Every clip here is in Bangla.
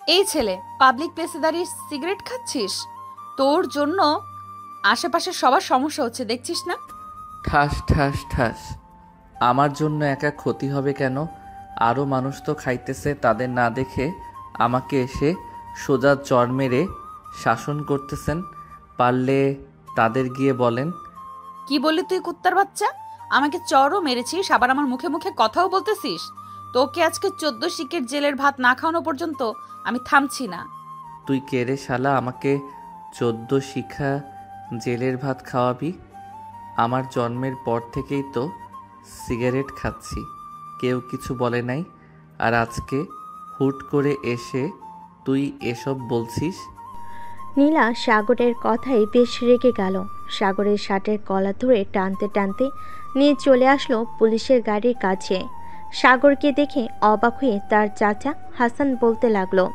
এই ছেলে, পাবলিক প্লেসে দাঁড়িয়ে সিগারেট খাচ্ছিস? তোর জন্য আশেপাশে সবার সমস্যা হচ্ছে, দেখছিস না? ঠাস ঠাস ঠাস। আমার জন্য একা ক্ষতি হবে কেন? আরও মানুষ তো খাইতেছে, তাদের না দেখে আমাকে এসে সোজা চর মেরে শাসন করতেছেন। পারলে তাদের গিয়ে বলেন। কি বললি তুই, কুত্তার বাচ্চা? আমাকে চরও মেরেছিস, আবার আমার মুখে মুখে কথাও বলতেছিস? তোকে আজকে 14 শিকের জেলের ভাত না খাওয়ানো পর্যন্ত আমি থামছি না। তুই কে রে শালা, আমাকে 14 শিখা জেলের ভাত খাওয়াবি? আমার জন্মের পর থেকেই তো সিগারেট খাচ্ছি, কেউ কিছু বলে নাই। আর আজকে হুট করে এসে তুই এসব বলছিস? নীলা সাগরের কথায় বেশ রেগে গেল। সাগরের শার্টের কলার ধরে টানতে টানতে নিয়ে চলে আসলো পুলিশের গাড়ির কাছে। সাগরকে দেখে অবাক হয়ে তার চাচা হাসান বলতে লাগলো,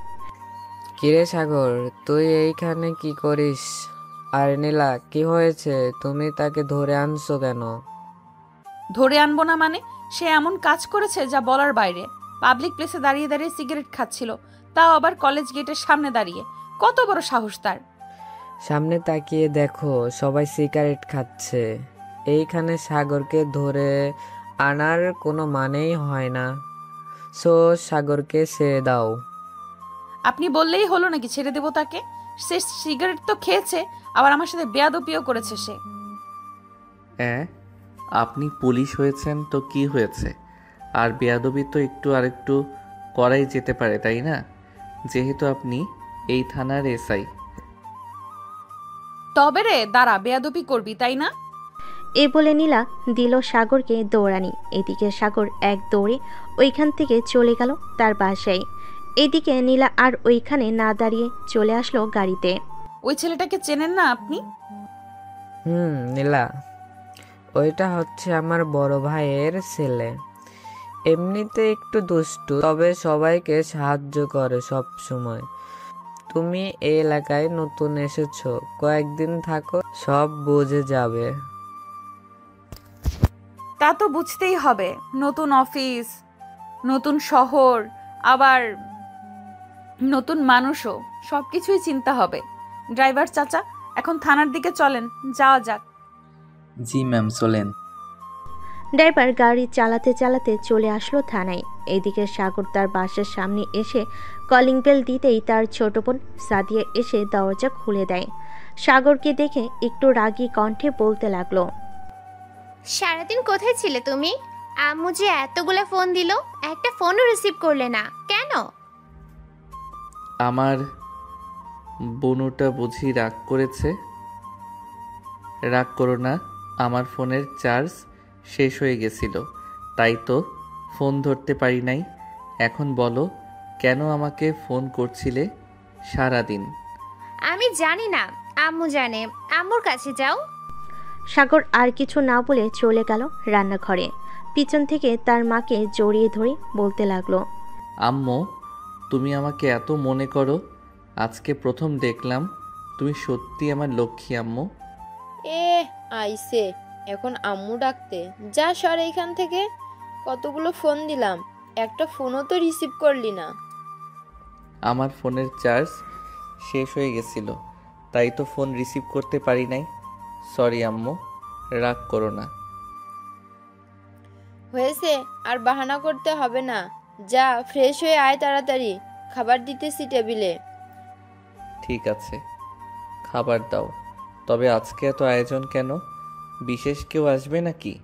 কিরে সাগর, তুই এইখানে কি করিস? আর নীলা, কি হয়েছে? তুমি তাকে ধরে আনছো কেন? ধরে আনবো না মানে? সে এমন কাজ করেছে যা বলার বাইরে। পাবলিক প্লেসে দাঁড়িয়ে দাঁড়িয়ে সিগারেট খাচ্ছিল, তাও আবার কলেজ গেটের সামনে দাঁড়িয়ে। কত বড় সাহস তার! সামনে তাকিয়ে দেখো, সবাই সিগারেট খাচ্ছে। এইখানে সাগরকে ধরে আনার কোনো মানেই হয় না। সো সাগরকে ছেড়ে দাও। আপনি বললেই হলো নাকি ছেড়ে দেবো তাকে? সে সিগারেট তো খেয়েছে, আবার আমার সাথে বেয়াদবিও করেছে সে। হ্যাঁ, আপনি পুলিশ হয়েছেন তো কি হয়েছে? আর বেয়াদবি তো একটু আরেকটু করাই যেতে পারে, তাই না? যেহেতু আপনি এই থানার এসআই। তবে রে দাঁড়া, বেয়াদবি করবি তাই না? এ বলে নীলা দিল সাগরকে দৌড়ানি। এদিকে সাগর এক দৌড়ে ওইখান থেকে চলে গেল তার বাসায়। এদিকে নীলা আর ওইখানে না দাঁড়িয়ে চলে আসলো গাড়িতে। ওই ছেলেটাকে চেনেন না আপনি? নীলা, ওইটা হচ্ছে আমার বড় ভাইয়ের ছেলে। এমনিতে একটু দুষ্টু, তবে সবাইকে সাহায্য করে সব সময়। তুমি এই এলাকায় নতুন এসেছো, কয়েকদিন থাকো, সব বুঝে যাবে। তা তো বুঝতেই হবে। নতুন অফিস, নতুন শহর, আবার নতুন মানুষও, সবকিছুই চিন্তা হবে। ড্রাইভার চাচা, এখন থানার দিকে চলেন, যাওয়া যাক। জি ম্যাম, চলেন। ড্রাইভার গাড়ি চালাতে চালাতে চলে আসলো থানায়। এদিকে সাগর তার বাসার সামনে এসে কলিং বেল দিতেই তার ছোট বোন সাদিয়া এসে দরজা খুলে দেয়। সাগরকে দেখে একটু রাগী কণ্ঠে বলতে লাগলো, সারাদিন কোথায় ছিলে তুমি? আম্মু যে এতগুলো ফোন দিল, একটা ফোনও রিসিভ করলে না কেন? আমার বনুটা বুঝি রাগ করেছে? রাগ করো না, আমার ফোনের চার্জ শেষ হয়ে গেছিল, তাই তো ফোন ধরতে পারি নাই। এখন বলো, কেন আমাকে ফোন করছিলে সারাদিন? আমি জানি না, আম্মু জানে। আম্মুর কাছে যাও। সাগর আর কিছু না বলে চলে গেল রান্নাঘরে। পিছন থেকে তার মাকে জড়িয়ে ধরে বলতে লাগলো, আম্মু, তুমি আমাকে এত মনে করো? আজকে প্রথম দেখলাম তুমি সত্যি আমার লক্ষ্মী আম্মু। এ আইসে এখন আম্মু ডাকতে? যা সর এইখান থেকে। কতগুলো ফোন দিলাম, একটা ফোনও তো রিসিভ করলি না। আমার ফোনের চার্জ শেষ হয়ে গেছিল, তাই তো ফোন রিসিভ করতে পারি নাই। সরি আম্মু, রাগ করো না। হয়েছে, আর বাহানা করতে হবে না। যা ফ্রেশ হয়ে আয় তাড়াতাড়ি, খাবার দিতেছি টেবিলে। ঠিক আছে, খাবার দাও। তবে আজকে এত আয়োজন কেন? বিশেষ কেউ আসবে নাকি?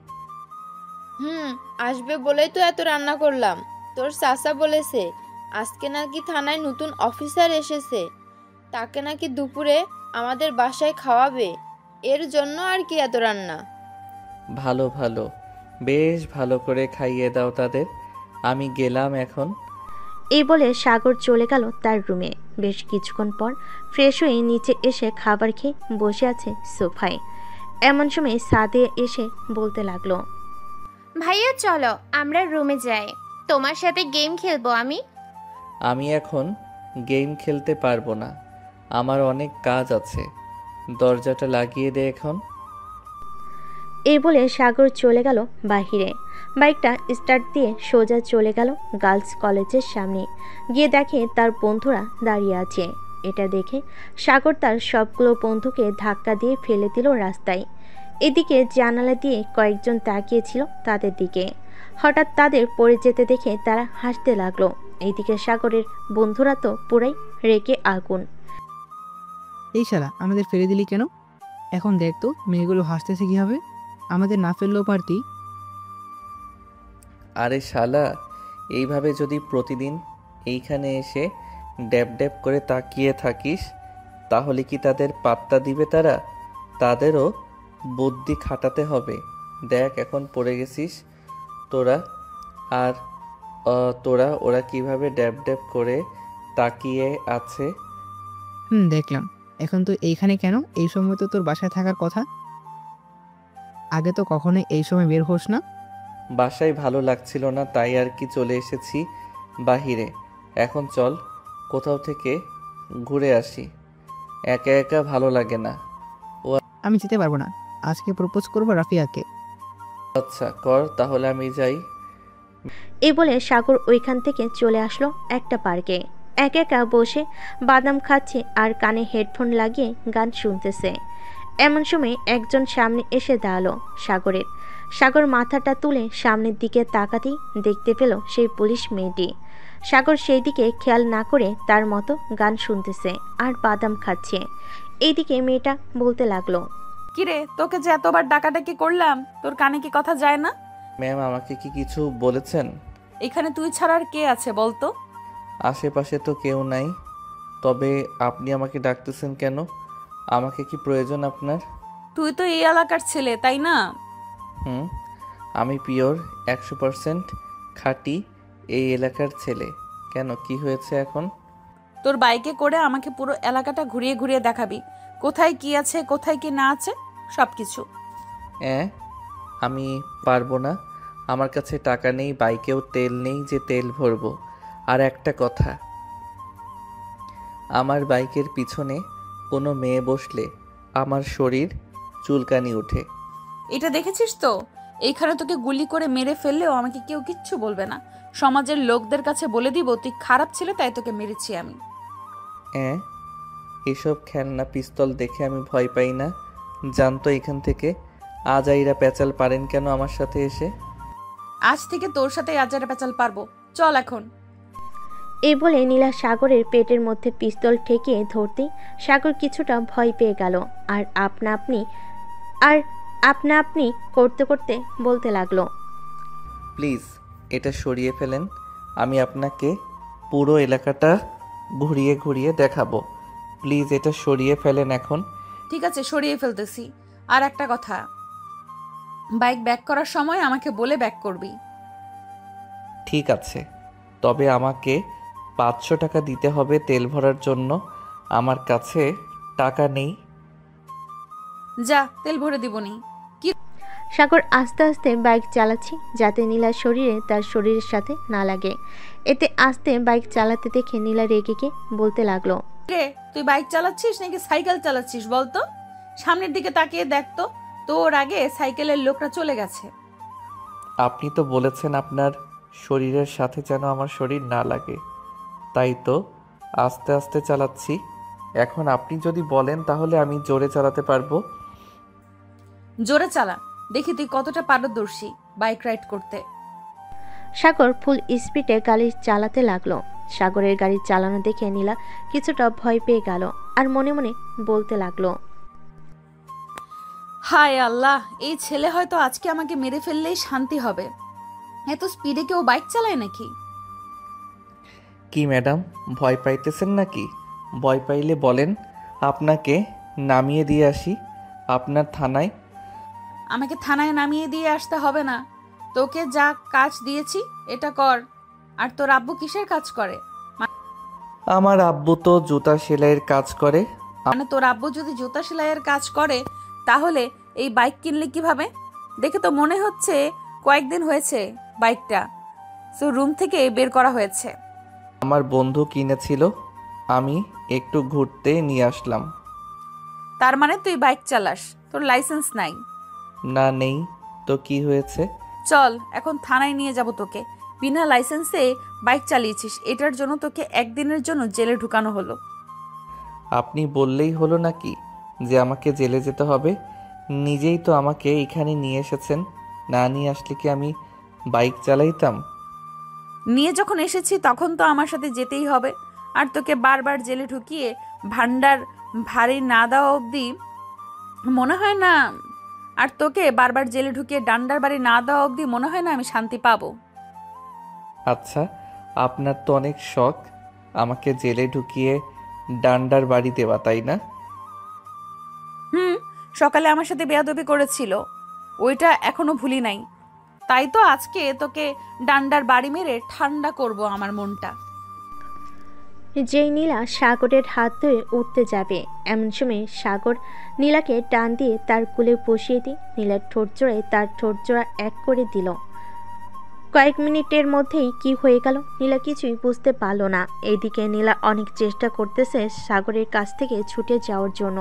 আসবে বলেই তো এত রান্না করলাম। তোর চাচা বলেছে আজকে নাকি থানায় নতুন অফিসার এসেছে, তাকে নাকি দুপুরে আমাদের বাসায় খাওয়াবে। এর জন্য আর কি এত রান্না। ভালো ভালো, বেশ ভালো করে খাইয়ে দাও তাদের। আমি গেলাম এখন। এই বলে সাগর চলে গেল তার রুমে। বেশ কিছুক্ষণ পর ফ্রেশ হয়ে নিচে এসে খাবার খেয়ে বসে আছে সোফায়। এমন সময় সাদিয়া এসে বলতে লাগলো, ভাইয়া চলো আমরা রুমে যাই, তোমার সাথে গেম খেলবো আমি। আমি এখন গেম খেলতে পারবো না, আমার অনেক কাজ আছে। দরজাটা লাগিয়ে দে এখন। এই বলে সাগর চলে গেল বাহিরে। বাইকটা স্টার্ট দিয়ে সোজা চলে গেল গার্লস কলেজের সামনে। গিয়ে দেখে তার বন্ধুরা দাঁড়িয়ে আছে। এটা দেখে সাগর তার সবগুলো বন্ধুকে ধাক্কা দিয়ে ফেলে দিল রাস্তায়। এদিকে জানালা দিয়ে কয়েকজন তাকিয়েছিল তাদের দিকে। হঠাৎ তাদের পড়ে যেতে দেখে তারা হাসতে লাগলো। এইদিকে সাগরের বন্ধুরা তো পুরাই রেগে আগুন। এই শালা আমাদের ফেলে দিলি কেন? এখন দেখ তো মেয়েগুলো হাসতেছে কীভাবে। আমাদের না ফেললেও পারতি। আরে শালা, এইভাবে যদি প্রতিদিন এইখানে এসে ড্যাব ড্যাব করে তাকিয়ে থাকিস তাহলে কি তাদের পাত্তা দিবে? তাদেরও বুদ্ধি খাটাতে হবে। দেখ এখন পড়ে গেছিস তোরা, আর ওরা কিভাবে ড্যাব ড্যাব করে তাকিয়ে আছে। দেখলাম। এখন তো এইখানে কেন? এই সময় তো তোর বাসায় থাকার কথা। আগে তো কখনোই এই সময় বের হোস না। বাসায় ভালো লাগছিল না, তাই আর কি চলে এসেছি বাহিরে। এখন চল কোথাও থেকে ঘুরে আসি, একা একা ভালো লাগে না। আমি যেতে পারবো না। আজকে প্রপোজ করবো রাফিয়াকে। আচ্ছা কর, তাহলে আমি যাই। এই বলে সাগর ওইখান থেকে চলে আসলো একটা পার্কে। একা একা বসে বাদাম খাচ্ছে আর কানে হেডফোন লাগিয়ে গান শুনতেছে। এমন সময় একজন সামনে এসে দাঁড়ালো সাগরের। সাগর মাথাটা তুলে সামনের দিকে তাকাতেই দেখতে পেল সেই পুলিশ মেয়েটি। সাগর সেই দিকে খেয়াল না করে তার মতো গান শুনতেছে আর বাদাম খাচ্ছে। এইদিকে মেয়েটা বলতে লাগলো, কিরে, তোকে যে এতবার ডাকাডাকি করলাম, তোর কানে কি কথা যায় না? ম্যাম আমাকে কি কিছু বলেছেন? এখানে তুই ছাড়া আর কে আছে বলতো? আশেপাশে তো কেউ নাই, তবে আপনি আমাকে ডাকতেছেন কেন? আমাকে কি প্রয়োজন আপনার? তুই তো এই এলাকার ছেলে, তাই না? আমি পিওর 100% খাঁটি এই এলাকার ছেলে। কেন, কি হয়েছে এখন? তোর বাইকে করে আমাকে পুরো এলাকাটা ঘুরিয়ে ঘুরিয়ে দেখাবি, কোথায় কি আছে কোথায় কি না আছে সবকিছু। আমি পারবো না, আমার কাছে টাকা নেই, বাইকেও তেল নেই যে তেল ভরবো। আর একটা কথা, আমার বাইকের পিছনে কোনো মেয়ে বসলে আমার শরীর চুলকানি ওঠে। এটা দেখেছিস তো, এইখানে তোকে গুলি করে মেরে ফেললেও আমাকে কেউ কিচ্ছু বলবে না। সমাজের লোকদের কাছে বলে দিব তুই খারাপ ছেলে, তাই তোকে মেরেছি আমি। এসব খেলনা পিস্তল দেখে আমি ভয় পাই না, জানতো এখান থেকে। আজাইরা পেঁচাল পারেন কেন আমার সাথে এসে? আজ থেকে তোর সাথে আজারে পেঁচাল পারবো, চল এখন। এই বলে নীলা সাগরের পেটের মধ্যে পিস্তল ঠেকিয়ে ধরতেই সাগর কিছুটা ভয় পেয়ে গেল। আর আপনা আপনি করতে করতে বলতে লাগলো, প্লিজ এটা সরিয়ে ফেলেন, আমি আপনাকে পুরো এলাকাটা ঘুরিয়ে ঘুরিয়ে দেখাবো। প্লিজ এটা সরিয়ে ফেলেন এখন। ঠিক আছে, সরিয়ে ফেলতেছি। আর একটা কথা, বাইক ব্যাক করার সময় আমাকে বলে ব্যাক করবি। ঠিক আছে, তবে আমাকে 500 টাকা দিতে হবে তেল ভরার জন্য। আমার কাছে টাকা নেই। যা, তেল ভরে দিবনি। সাগর আস্তে আস্তে বাইক চালাচ্ছে যাতে নীলার শরীরে তার শরীরের সাথে না লাগে। এতে আস্তে বাইক চালাতে দেখে নীলা রেগে গিয়ে বলতে লাগলো, রে, তুই বাইক চালাচ্ছিস নাকি সাইকেল চালাচ্ছিস বলতো? সামনের দিকে তাকিয়ে দেখ তো, তোর আগে সাইকেলের লোকরা চলে গেছে। আপনি তো বলেছেন আপনার শরীরের সাথে যেন আমার শরীর না লাগে, তাই তো আস্তে আস্তে চালাচ্ছি। এখন আপনি যদি বলেন তাহলে আমি জোরে চালাতে পারবো। জোরে চালা, দেখি তুই কতটা পারদর্শী বাইক রাইড করতে। সাগর ফুল স্পিডে গাড়ি চালাতে লাগলো। সাগরের গাড়ি চালানো দেখে নীলা কিছুটা ভয় পেয়ে গেল আর মনে মনে বলতে লাগলো, হায় আল্লাহ, এই ছেলে হয়তো আজকে আমাকে মেরে ফেললেই শান্তি হবে। এত স্পিডে কেউ বাইক চালায় নাকি? কি ম্যাডাম, ভয় পাইতেছেন নাকি? ভয় পাইলে বলেন, আপনাকে নামিয়ে দিয়ে আসি আপনার থানায়। আমাকে থানায় নামিয়ে দিয়ে আসতে হবে না, তোকে যা কাজ দিয়েছি এটা কর। আর তোর আব্বু কিসের কাজ করে? আমার আব্বু তো জুতা সেলাইয়ের কাজ করে। মানে তোর আব্বু যদি জুতা সেলাইয়ের কাজ করে তাহলে এই বাইক কিনলে কিভাবে? দেখে তো মনে হচ্ছে কয়েকদিন হয়েছে বাইকটা রুম থেকে বের করা হয়েছে। আমার বন্ধু কিনেছিল, আমি একটু ঘুরতে নিয়ে আসলাম। তার মানে তুই বাইক চালাস, তোর লাইসেন্স নাই? না নেই তো কি হয়েছে? চল এখন থানায় নিয়ে যাব তোকে। বিনা লাইসেন্সে বাইক চালিয়েছিস, এটার জন্য তোকে একদিনের জন্য জেলে ঢুকানো হলো। আপনি বললেই হলো নাকি যে আমাকে জেলে যেতে হবে? নিজেই তো আমাকে এখানে নিয়ে এসেছেন, না নিয়ে আসলে কি আমি বাইক চালাইতাম? নিয়ে যখন এসেছি তখন তো আমার সাথে যেতেই হবে। আর তোকে বারবার জেলে ঢুকিয়ে ভান্ডার ভারী না দেওয়া অবধি মনে হয় না, আর তোকে বারবার জেলে ঢুকিয়ে ডান্ডার বাড়ি না দেওয়া অবধি মনে হয় না আমি শান্তি পাবো। আচ্ছা, আপনার তো অনেক শখ আমাকে জেলে ঢুকিয়ে ডান্ডার বাড়ি দেওয়া, তাই না? সকালে আমার সাথে বেয়াদবি করেছিল, ওইটা এখনো ভুলি নাই। তাই তো আজকে তোকে ডান্ডার বাড়ি মেরে ঠান্ডা করব আমার মনটা। যেই নীলা সাগরের হাত ধরে উঠতে যাবে এমন সময় সাগর নীলাকে টান দিয়ে তার কোলে বসিয়ে দিয়ে নীলার ঠোঁট জোড়ায় তার ঠোঁট জোড়া এক করে দিল। কয়েক মিনিটের মধ্যেই কি হয়ে গেল নীলা কিছুই বুঝতে পারল না। এইদিকে নীলা অনেক চেষ্টা করতেছে সাগরের কাছ থেকে ছুটে যাওয়ার জন্য,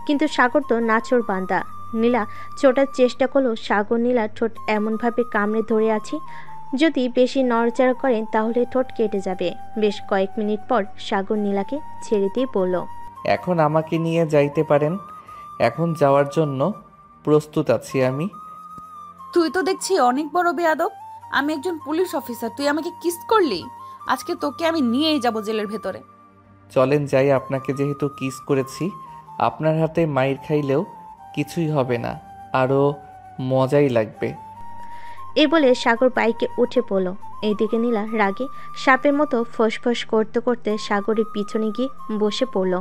কিন্তু সাগর তো নাছোড় বান্দা। নীলা ছোটার চেষ্টা করলো, সাগর নীলার ঠোঁট এমনভাবে কামড়ে ধরে আছে, যদি বেশি নড়াচড়া করেন তাহলে ঠোঁট কেটে যাবে। বেশ কয়েক মিনিট পর সাগর নীলাকে ছেড়ে দিয়ে বলল, এখন আমাকে নিয়ে যাইতে পারেন, এখন যাওয়ার জন্য প্রস্তুত আছি আমি। তুই তো দেখছি অনেক বড় বেয়াদব। আমি একজন পুলিশ অফিসার, তুই আমাকে কিস করলি? আজকে তোকে আমি নিয়েই যাব জেলের ভেতরে। চলেন যাই, আপনাকে যেহেতু কিস করেছি আপনার হাতে মাইর খাইলেও কিছুই হবে না, আরও মজাই লাগবে। এই বলে সাগর বাইকে উঠে পড়ল। এইদিকে নীলা রাগে সাপের মতো ফোঁস করতে করতে সাগরের পিছনে গিয়ে বসে পড়ল।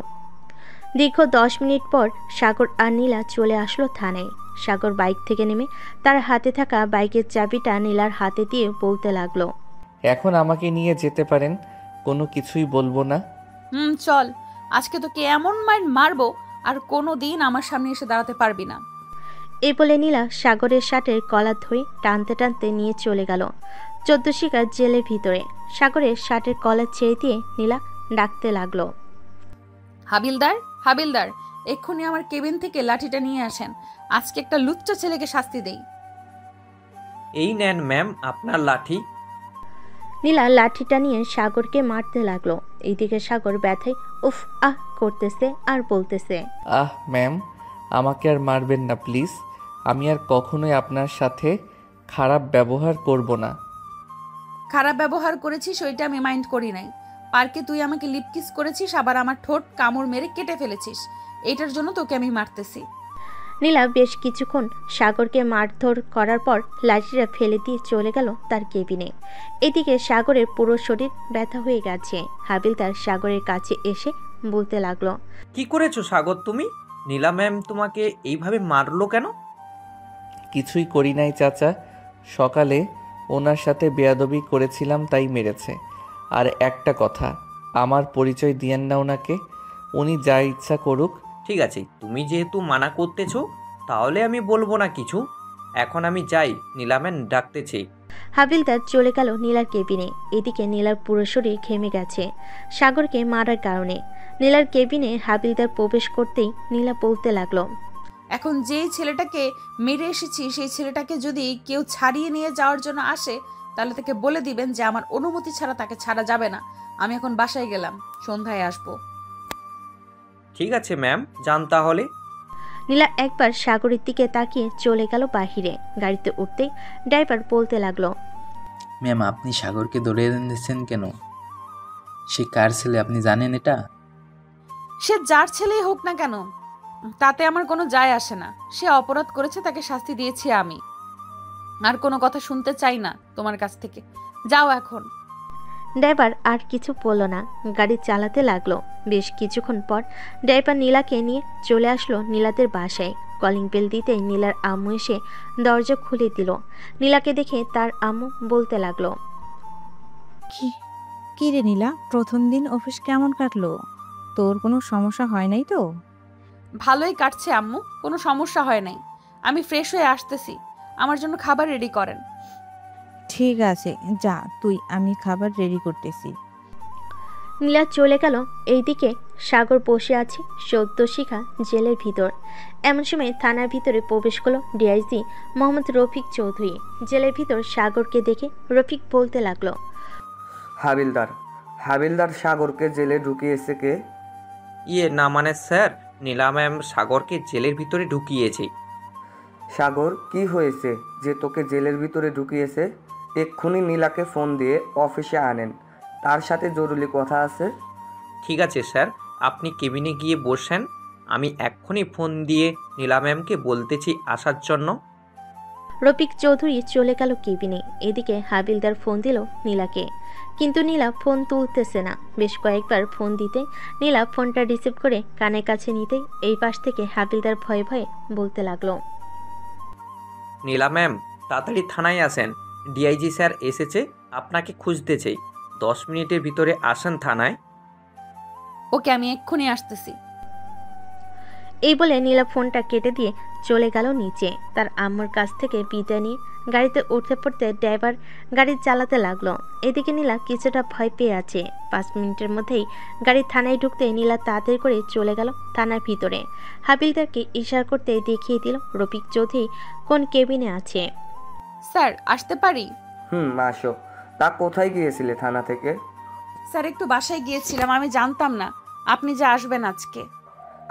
দীর্ঘ 10 মিনিট পর সাগর আর নীলা চলে আসলো থানায়। সাগর বাইক থেকে নেমে তার হাতে থাকা বাইকের চাবিটা নীলার হাতে দিয়ে বলতে লাগলো, এখন আমাকে নিয়ে যেতে পারেন, কোনো কিছুই বলবো না। চল, আজকে তোকে এমন মাইর মারবো আর কোনো দিন আমার সামনে এসে দাঁড়াতে পারবি না। এই বলে নীলা সাগরের শার্টের কলার ধরে টানতে টানতে নিয়ে চলে গেল 14 শিকার জেলের ভিতরে। সাগরের শার্টের কলার ছেড়ে দিয়ে নীলা ডাকতে লাগলো, হাবিলদার, হাবিলদার, এক্ষুনি আমার কেবিন থেকে লাঠিটা নিয়ে আসেন। আজকে একটা লুচ্চা ছেলেকে শাস্তি দেই। এই নেন ম্যাম আপনার লাঠি। নীলা লাঠিটা নিয়ে সাগরকে মারতে লাগলো। এইদিকে সাগর ব্যথায় উফ আহ করতেছে আর বলতেছে, আহ ম্যাম, আমাকে আর মারবেন না প্লিজ, আমি আর কখনোই আপনার সাথে খারাপ ব্যবহার করব না। খারাপ ব্যবহার করেছিস ওইটা আমি মাইন্ড করি নাই। পার্কে তুই আমাকে লিপ কিস করেছিস, আবার আমার ঠোঁট কামড় মেরে কেটে ফেলেছিস, এটার জন্য তোকে আমি মারতেছি। নীলা বেশ কিছুক্ষণ সাগরকে মারধর করার পর লাঠিটা ফেলে দিয়ে চলে গেল তার কেবিনে। এদিকে সাগরের পুরো শরীর ব্যথা হয়ে গেছে। হাবিলদার সাগরের কাছে এসে বলতে লাগলো, কি করেছো সাগর তুমি? নীলা ম্যাম তোমাকে এইভাবে মারলো কেন? কিছুই করি নাই চাচা, সকালে ওনার সাথে বেয়াদবি করেছিলাম তাই মেরেছে। আর একটা কথা, আমার পরিচয় দিয়েন না ওনাকে, উনি যা ইচ্ছা করুক। ঠিক আছে, তুমি যেহেতু মানা করতেছো তাহলে আমি বলবো না কিছু। এখন আমি যাই, নীলা ম্যাম ডাকতেছি। হাবিলদার চলে গেল নীলার কেবিনে। এদিকে নীলার পুরো শরীর ঘেমে গেছে সাগরকে মারার কারণে। নীলার কেবিনে হাবিলদার প্রবেশ করতেই নীলা বলতে লাগলো, এখন যেই ছেলেটাকে মেরে এসেছি সেই ছেলেটাকে যদি কেউ ছাড়িয়ে নিয়ে যাওয়ার জন্য আসে তাহলে তাকে বলে দিবেন যে আমার অনুমতি ছাড়া তাকে ছাড়া যাবে না। আমি এখন বাসায় গেলাম, সন্ধ্যায় আসবো। ঠিক আছে ম্যাম, যান তাহলে। নীলা একবার সাগরের দিকে তাকিয়ে চলে গেল বাহিরে। গাড়িতে উঠতেই ড্রাইভার বলতে লাগলো, ম্যাম আপনি সাগরকে ধরে এনেছেন কেন? সে কার ছেলে আপনি জানেন এটা? সে যার ছেলেই হোক না কেন তাতে আমার কোনো যায় আসে না। সে অপরাধ করেছে, তাকে শাস্তি দিয়েছি আমি। আর কোনো কথা শুনতে চাই না তোমার কাছ থেকে, যাও এখন। ড্রাইভার আর কিছু বলল না, গাড়ি চালাতে লাগলো। বেশ কিছুক্ষণ পর ড্রাইভার নীলাকে নিয়ে চলে আসলো নীলাদের বাসায়। কলিং বেল দিতেই নীলার আম্মু এসে দরজা খুলে দিল। নীলাকে দেখে তার আম্মু বলতে লাগলো, কি রে নীলা, প্রথম দিন অফিস কেমন কাটলো? তোর কোনো সমস্যা হয় নাই তো? ভালোই কাটছে আম্মু, কোনো সমস্যা হয় নাই। আমি ফ্রেশ হয়ে আসতেছি, আমার জন্য খাবার রেডি করেন। ঠিক আছে যা তুই, আমি খাবার রেডি করতেছি। নীলা চলে গেল। এইদিকে সাগর বসে আছে সদ্য শিখা জেলের ভিতর। এমন সময় থানার ভিতরে প্রবেশ করলো ডিআইজি মোহাম্মদ রফিক চৌধুরী। জেলের ভিতর সাগরকে দেখে রফিক বলতে লাগলো, হাবিলদার হাবিলদার সাগরকে জেলে ঢুকিয়েছে কে? না মানে স্যার, নীলা ম্যাম সাগরকে জেলের ভিতরে ঢুকিয়েছে। সাগর, কি হয়েছে যে তোকে জেলের ভিতরে ঢুকিয়েছে? এক্ষুনি নীলাকে ফোন দিয়ে অফিসে আনেন, তার সাথে জরুরি কথা আছে। ঠিক আছে স্যার, আপনি কেবিনে গিয়ে বসেন, আমি এক্ষুনি ফোন দিয়ে নীলা ম্যামকে বলতেছি আসার জন্য। রফিক চৌধুরী চলে গেল কেবিনে। এদিকে হাবিলদার ফোন দিল নীলাকে, কিন্তু নীলা ফোন তুলতেছে না। বেশ কয়েকবার ফোন দিতে নীলা ফোনটা রিসিভ করে কানের কাছে নিতেই এই পাশ থেকে হাবিলদার ভয়ে ভয়ে বলতে লাগলো, নীলা ম্যাম তাড়াতাড়ি থানায় আসেন, ডিআইজি স্যার এসেছে, আপনাকে খুঁজতেছে। 10 মিনিটের ভিতরে আসেন থানায়। ওকে, আমি এক্ষুনি আসতেছি। এই বলে নীলা ফোনটা কেটে দিয়ে চলে গেল নিচে। তার আম্মুর কাছ থেকে বিদায় নিয়ে গাড়িতে উঠতে পড়তে ড্রাইভার গাড়ি চালাতে লাগলো। এদিকে নীলা কিছুটা ভয় পেয়ে আছে। 5 মিনিটের মধ্যেই গাড়ি থানায় ঢুকতে নীলা তাড়াতাড়ি করে চলে গেল থানার ভিতরে। হাবিলদারকে ইশারা করতে দেখিয়ে দিল রফিক চৌধুরী কোন কেবিনে আছে। স্যার, আসতে পারি? আসো। তা কোথায় গিয়েছিলে থানা থেকে? স্যার, একটু বাসায় গিয়েছিলাম, আমি জানতাম না আপনি যে আসবেন আজকে।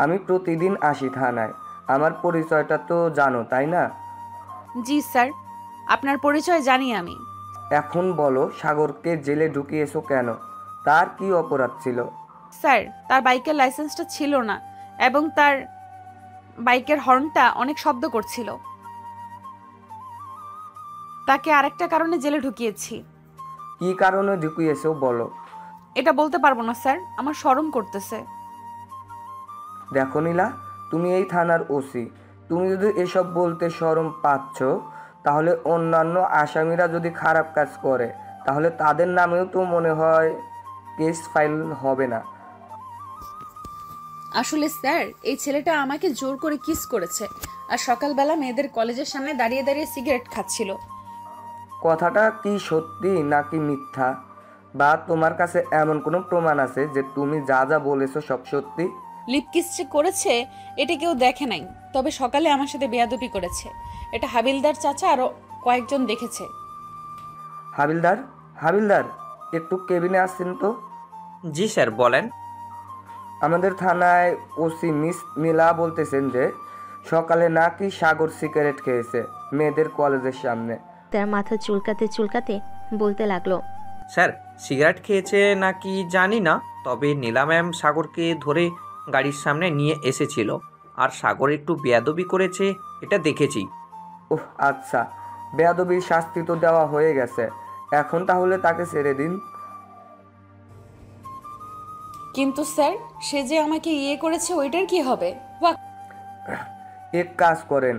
আমি প্রতিদিন আসি থানায়, আমার পরিচয়টা তো জানো তাই না? জি স্যার, আপনার পরিচয় জানি আমি। এখন বলো, সাগরকে জেলে ঢুকিয়েছো কেন? তার কি অপরাধ ছিল? স্যার, তার বাইকের লাইসেন্সটা ছিল না এবং তার বাইকের হর্নটা অনেক শব্দ করছিল। তাকে আরেকটা কারণে জেলে ঢুকিয়েছি। কি কারণে ঢুকিয়েছো বলো। এটা বলতে পারবো না স্যার, আমার শরম করতেছে। দেখো নীলা, তুমি এই থানার ওসি, তুমি যদি এসব বলতে শরম পাচ্ছ, তাহলে অন্যান্য আসামিরা যদি খারাপ কাজ করে তাহলে তাদের নামেও তো মনে হয় কেস ফাইল হবে না। আসলে স্যার, এই ছেলেটা আমাকে জোর করে কিস করেছে আর সকালবেলা মেয়েদের কলেজের সামনে দাঁড়িয়ে দাঁড়িয়ে সিগারেট খাচ্ছিল। কথাটা কি সত্যি নাকি মিথ্যা? বা তোমার কাছে এমন কোনো প্রমাণ আছে যে তুমি যা যা বলেছো সব সত্যি? লিপ কিস যে করেছে এটা কেউ দেখে নাই, তবে সকালে আমার সাথে বেয়াদবি করেছে। এটা হাবিলদার চাচা আরো কয়েকজন দেখেছে। হাবিলদার, হাবিলদার একটু কেবিনে আসছেন তো? জি স্যার, বলেন। আমাদের থানায় ওসি মিস নীলা বলতেছেন যে সকালে নাকি সাগর সিগারেট খেয়েছে মেয়েদের কলেজের সামনে। তার মাথা চুলকাতে চুলকাতে বলতে লাগলো, স্যার, সিগারেট খেয়েছে নাকি জানি না, তবে নীলা ম্যাম সাগরকে ধরে গাড়ির সামনে নিয়ে এসেছিল আর সাগর একটু বেয়াদবি করেছে, এটা দেখেছি। ওহ আচ্ছা, বেয়াদবির শাস্তি তো দেওয়া হয়ে গেছে, এখন তাহলে তাকে ছেড়ে দিন। কিন্তু স্যার, সে যে আমাকে ইয়ে করেছে ওইটার কি হবে? এক কাজ করেন,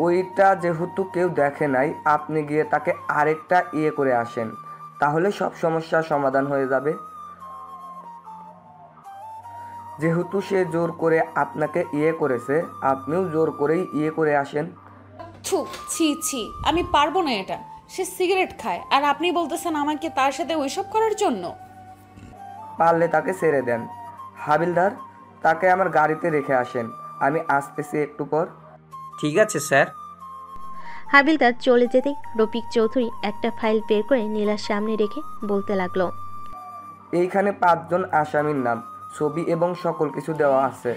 ওইটা যেহেতু কেউ দেখে নাই, আপনি গিয়ে তাকে আরেকটা ইয়ে করে আসেন, তাহলে সব সমস্যার সমাধান হয়ে যাবে। যেহেতু সে জোর করে আপনাকে ইয়ে করেছে, আপনিও জোর করেই ইয়ে করে আসেন। থু, ছি ছি, আমি পারবো না এটা। সে সিগারেট খায় আর আপনি বলতেছেন আমাকে তার সাথে ওইসব করার জন্য? পারলে তাকে ছেড়ে দেন। হাবিলদার, তাকে আমার গাড়িতে রেখে আসেন, আমি আসতেছি একটু পর। ঠিক আছে স্যার। হাবিলদার চলে যেতেই রফিক চৌধুরী একটা ফাইল বের করে নীলার সামনে রেখে বলতে লাগলো, এইখানে 5 জন আসামির নাম, ছবি এবং সকল কিছু দেওয়া আছে।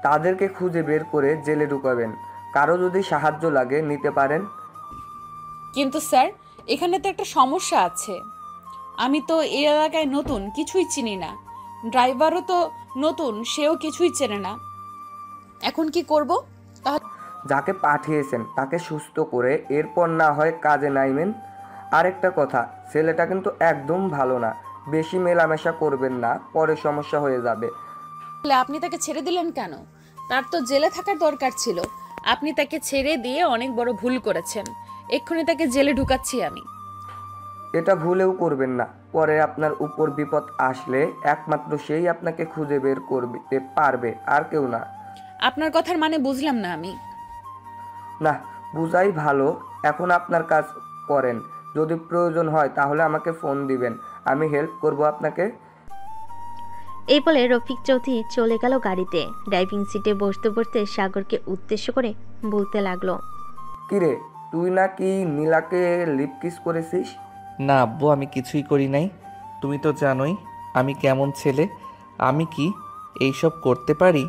তাদেরকে খুঁজে বের করে জেলে ঢুকাবেন। কারো যদি সাহায্য লাগে নিতে পারেন। কিন্তু স্যার, এখানে তো একটা সমস্যা আছে। আমি তো এই এলাকায় নতুন, কিছুই চিনি না। ড্রাইভারও তো নতুন, সেও কিছুই চেনে না। এখন কি করব? যাকে পাঠিয়েছেন তাকে সুস্থ করে এরপর না হয় কাজে নাইবেন। আরেকটা কথা, ছেলেটা কিন্তু একদম ভালো না, বেশি মেলামেশা করবেন না, পরে সমস্যা হয়ে যাবে। আপনি তাকে ছেড়ে দিলেন কেন? তার তো জেলে থাকার দরকার ছিল। আপনি তাকে ছেড়ে দিয়ে অনেক বড় ভুল করেছেন। এক্ষুনি তাকে জেলে ঢুকাচ্ছি আমি। এটা ভুলেও করবেন না, পরে আপনার উপর বিপদ আসলে একমাত্র সেই আপনাকে খুঁজে বের করতে পারবে, আর কেউ না। আপনার কথার মানে বুঝলাম না আমি। না, বুঝাই ভালো। এখন আপনার কাজ করেন, যদি প্রয়োজন হয় তাহলে আমাকে ফোন দিবেন, আমি হেল্প করব আপনাকে। এই বলে রফিক চৌধুরী চলে গেল গাড়িতে। ড্রাইভিং সিটে বসতে বসতে সাগরকে উদ্দেশ্য করে বলতে লাগলো, কিরে তুই নাকি নীলাকে লিপ কিস করেছিস? না আব্বু, আমি কিছুই করি নাই। তুমি তো জানোই আমি কেমন ছেলে। আমি কি এইসব করতে পারি?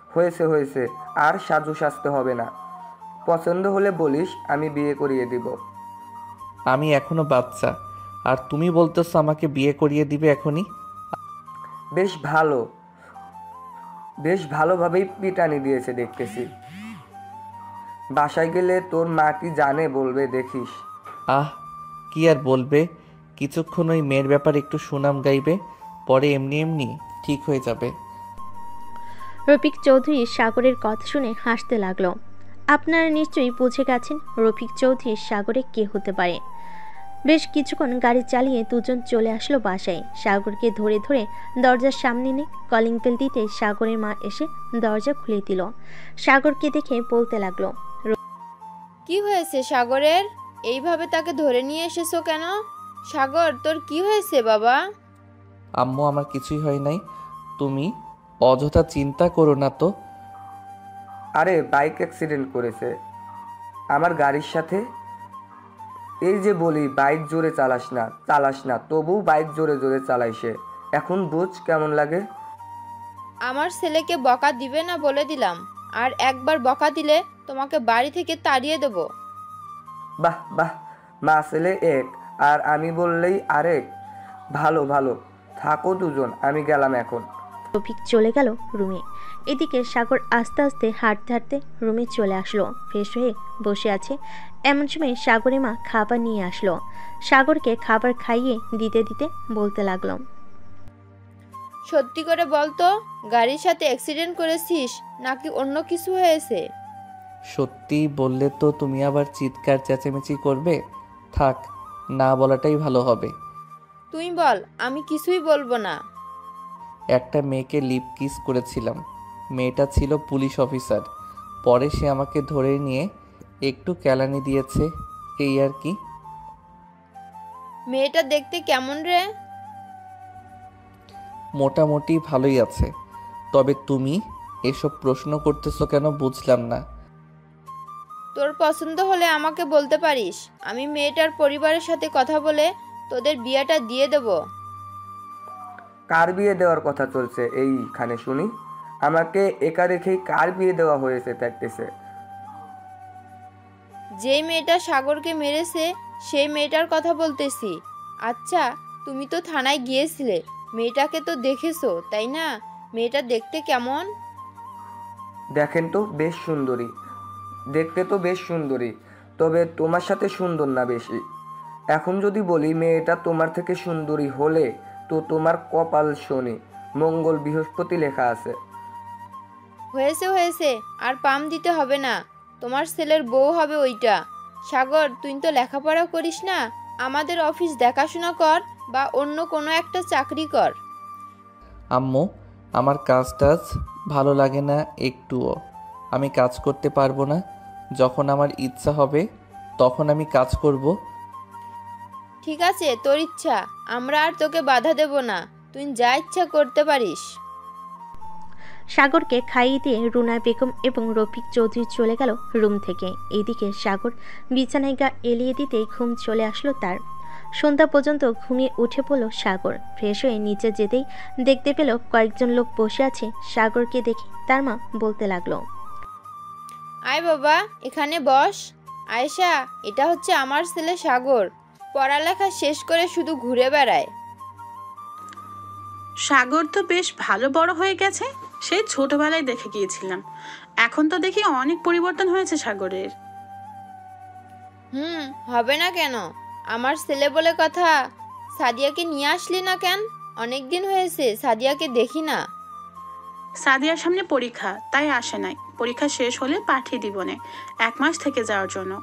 হয়েছে হয়েছে, আর সাজু সাজতে হবে না। পছন্দ হলে বলিস, আমি বিয়ে করিয়ে দিব। আমি এখনো বাচ্চা, আর তুমি বলতেছো আমাকে বিয়ে করিয়ে দিবে এখনই? বেশ ভালো, বেশ ভালোভাবেই পিটানি দিয়েছে দেখতেছি। বাসায় গেলে তোর মা কি জানে বলবে দেখিস। আহ, কি আর বলবে, কিছুক্ষণ ওই মেয়ের ব্যাপার একটু সুনাম গাইবে, পরে এমনি এমনি ঠিক হয়ে যাবে। রফিক চৌধুরী সাগরের কথা শুনে হাসতে লাগলো। আপনারা নিশ্চয়ই বুঝে গেছেন রফিক চৌধুরী সাগরে কে হতে পারে। বেশ কিছুক্ষণ গাড়ি চালিয়ে দুজন চলে আসলো বাসায়। সাগরকে ধরে ধরে দরজার সামনে এনে কলিং বেল দিতে সাগরের মা এসে দরজা খুলে দিল। সাগরকে দেখে বলতে লাগলো, কি হয়েছে সাগরের? এইভাবে তাকে ধরে নিয়ে এসেছো কেন? সাগর, তোর কি হয়েছে বাবা? আম্মু, আমার কিছুই হয় নাই, তুমি অযথা চিন্তা করো না তো। আরে বাইক অ্যাক্সিডেন্ট করেছে আমার গাড়ির সাথে। এই যে বলি বাইক জোরে চালাস না, তবু বাইক জোরে জোরে চালাই সে। এখন বুঝ কেমন লাগে। আমার ছেলেকে বকা দিবে না বলে দিলাম, আর একবার বকা দিলে তোমাকে বাড়ি থেকে তাড়িয়ে দেব। বাহ বাহ, মা ছেলে এক, আর আমি বললেই আরেক। ভালো ভালো, থাকো দুজন, আমি গেলাম এখন। রফিক চলে গেল রুমে। এদিকে সাগর আস্তে আস্তে হাঁটতে হাঁটতে রুমে চলে আসলো। ফ্রেশ হয়ে বসে আছে, এমন সময় সাগরের মা খাবার নিয়ে আসলো। সাগরকে খাবার খাইয়ে দিতে দিতে বলতে লাগলো, সত্যি করে বলতো, গাড়ির সাথে অ্যাক্সিডেন্ট করেছিস নাকি অন্য কিছু হয়েছে? সত্যি বললে তো তুমি আবার চিৎকার চেঁচামেচি করবে। থাক, না বলাটাই ভালো হবে। তুই বল, আমি কিছুই বলবো না। একটা মেয়েকে লিপ কিস করেছিলাম, মেয়েটা ছিল পুলিশ অফিসার। পরে সে আমাকে ধরে নিয়ে একটু কেলানি দিয়েছে, এই আর কি। মেয়েটা দেখতে কেমন রে? মোটামুটি ভালোই আছে, তবে তুমি এসব প্রশ্ন করতেছো কেন বুঝলাম না। তোর পছন্দ হলে আমাকে বলতে পারিস, আমি মেয়েটার পরিবারের সাথে কথা বলে তোদের বিয়েটা দিয়ে দেব। কার বিয়ে দেওয়ার কথা চলছে এইখানে শুনি? আমাকে একা রেখেই কার বিয়ে দেওয়া হয়েছে দেখতেছে? যেই মেয়েটা সাগরকে মেরেছে সেই মেয়েটার কথা বলতেছি। আচ্ছা, তুমি তো থানায় গিয়েছিলে, মেয়েটাকে তো দেখেছো তাই না? মেয়েটা দেখতে কেমন? দেখেন তো বেশ সুন্দরী, দেখতে তো বেশ সুন্দরী, তবে তোমার সাথে সুন্দর না বেশি। এখন যদি বলি মেয়েটা তোমার থেকে সুন্দরী হলে তো তোমার কপাল শনি, মঙ্গল বৃহস্পতি লেখা আছে। হয়েছে হয়েছে, আর পাম দিতে হবে না, তোমার ছেলের বউ হবে ওইটা। সাগর, তুই তো লেখাপড়া করিস না, আমাদের অফিস দেখাশোনা কর বা অন্য কোনো একটা চাকরি কর। আম্মু, আমার কাজ টাজ ভালো লাগে না একটুও। আমি কাজ করতে পারবো না। যখন আমার ইচ্ছা হবে তখন আমি কাজ করব। ঠিক আছে, তোর ইচ্ছা, আমরা আর তোকে বাধা দেব না, তুই যা ইচ্ছা করতে পারিস। সাগরকে খাইয়ে দিয়ে রুনা বেগম এবং রফিক চৌধুরী চলে গেল রুম থেকে। এইদিকে সাগর বিছানায় গা এলিয়ে দিতেই ঘুম চলে আসলো তার। সন্ধ্যা পর্যন্ত ঘুমিয়ে উঠে পড়ল সাগর। ফ্রেশ হয়ে নিচে যেতেই দেখতে পেল কয়েকজন লোক বসে আছে। সাগরকে দেখে তার মা বলতে লাগলো, আয় বাবা, এখানে বস। আয়েশা, এটা হচ্ছে আমার ছেলে সাগর, পড়ালেখা শেষ করে শুধু ঘুরে বেড়ায়। সাগর তো বেশ ভালো বড় হয়ে গেছে, সেই ছোটবেলায় দেখে গিয়েছিলাম। এখন তো দেখি অনেক পরিবর্তন হয়েছে সাগরের। হবে না কেন? আমার ছেলে বলে কথা। সাদিয়াকে নিয়ে আসলি না কেন? অনেক দিন হয়েছে সাদিয়াকে দেখি না। সাদিয়ার সামনে পরীক্ষা, তাই আসে নাই। পরীক্ষা শেষ হলে পাঠিয়ে দিব না, 1 মাস থেকে যাওয়ার জন্য।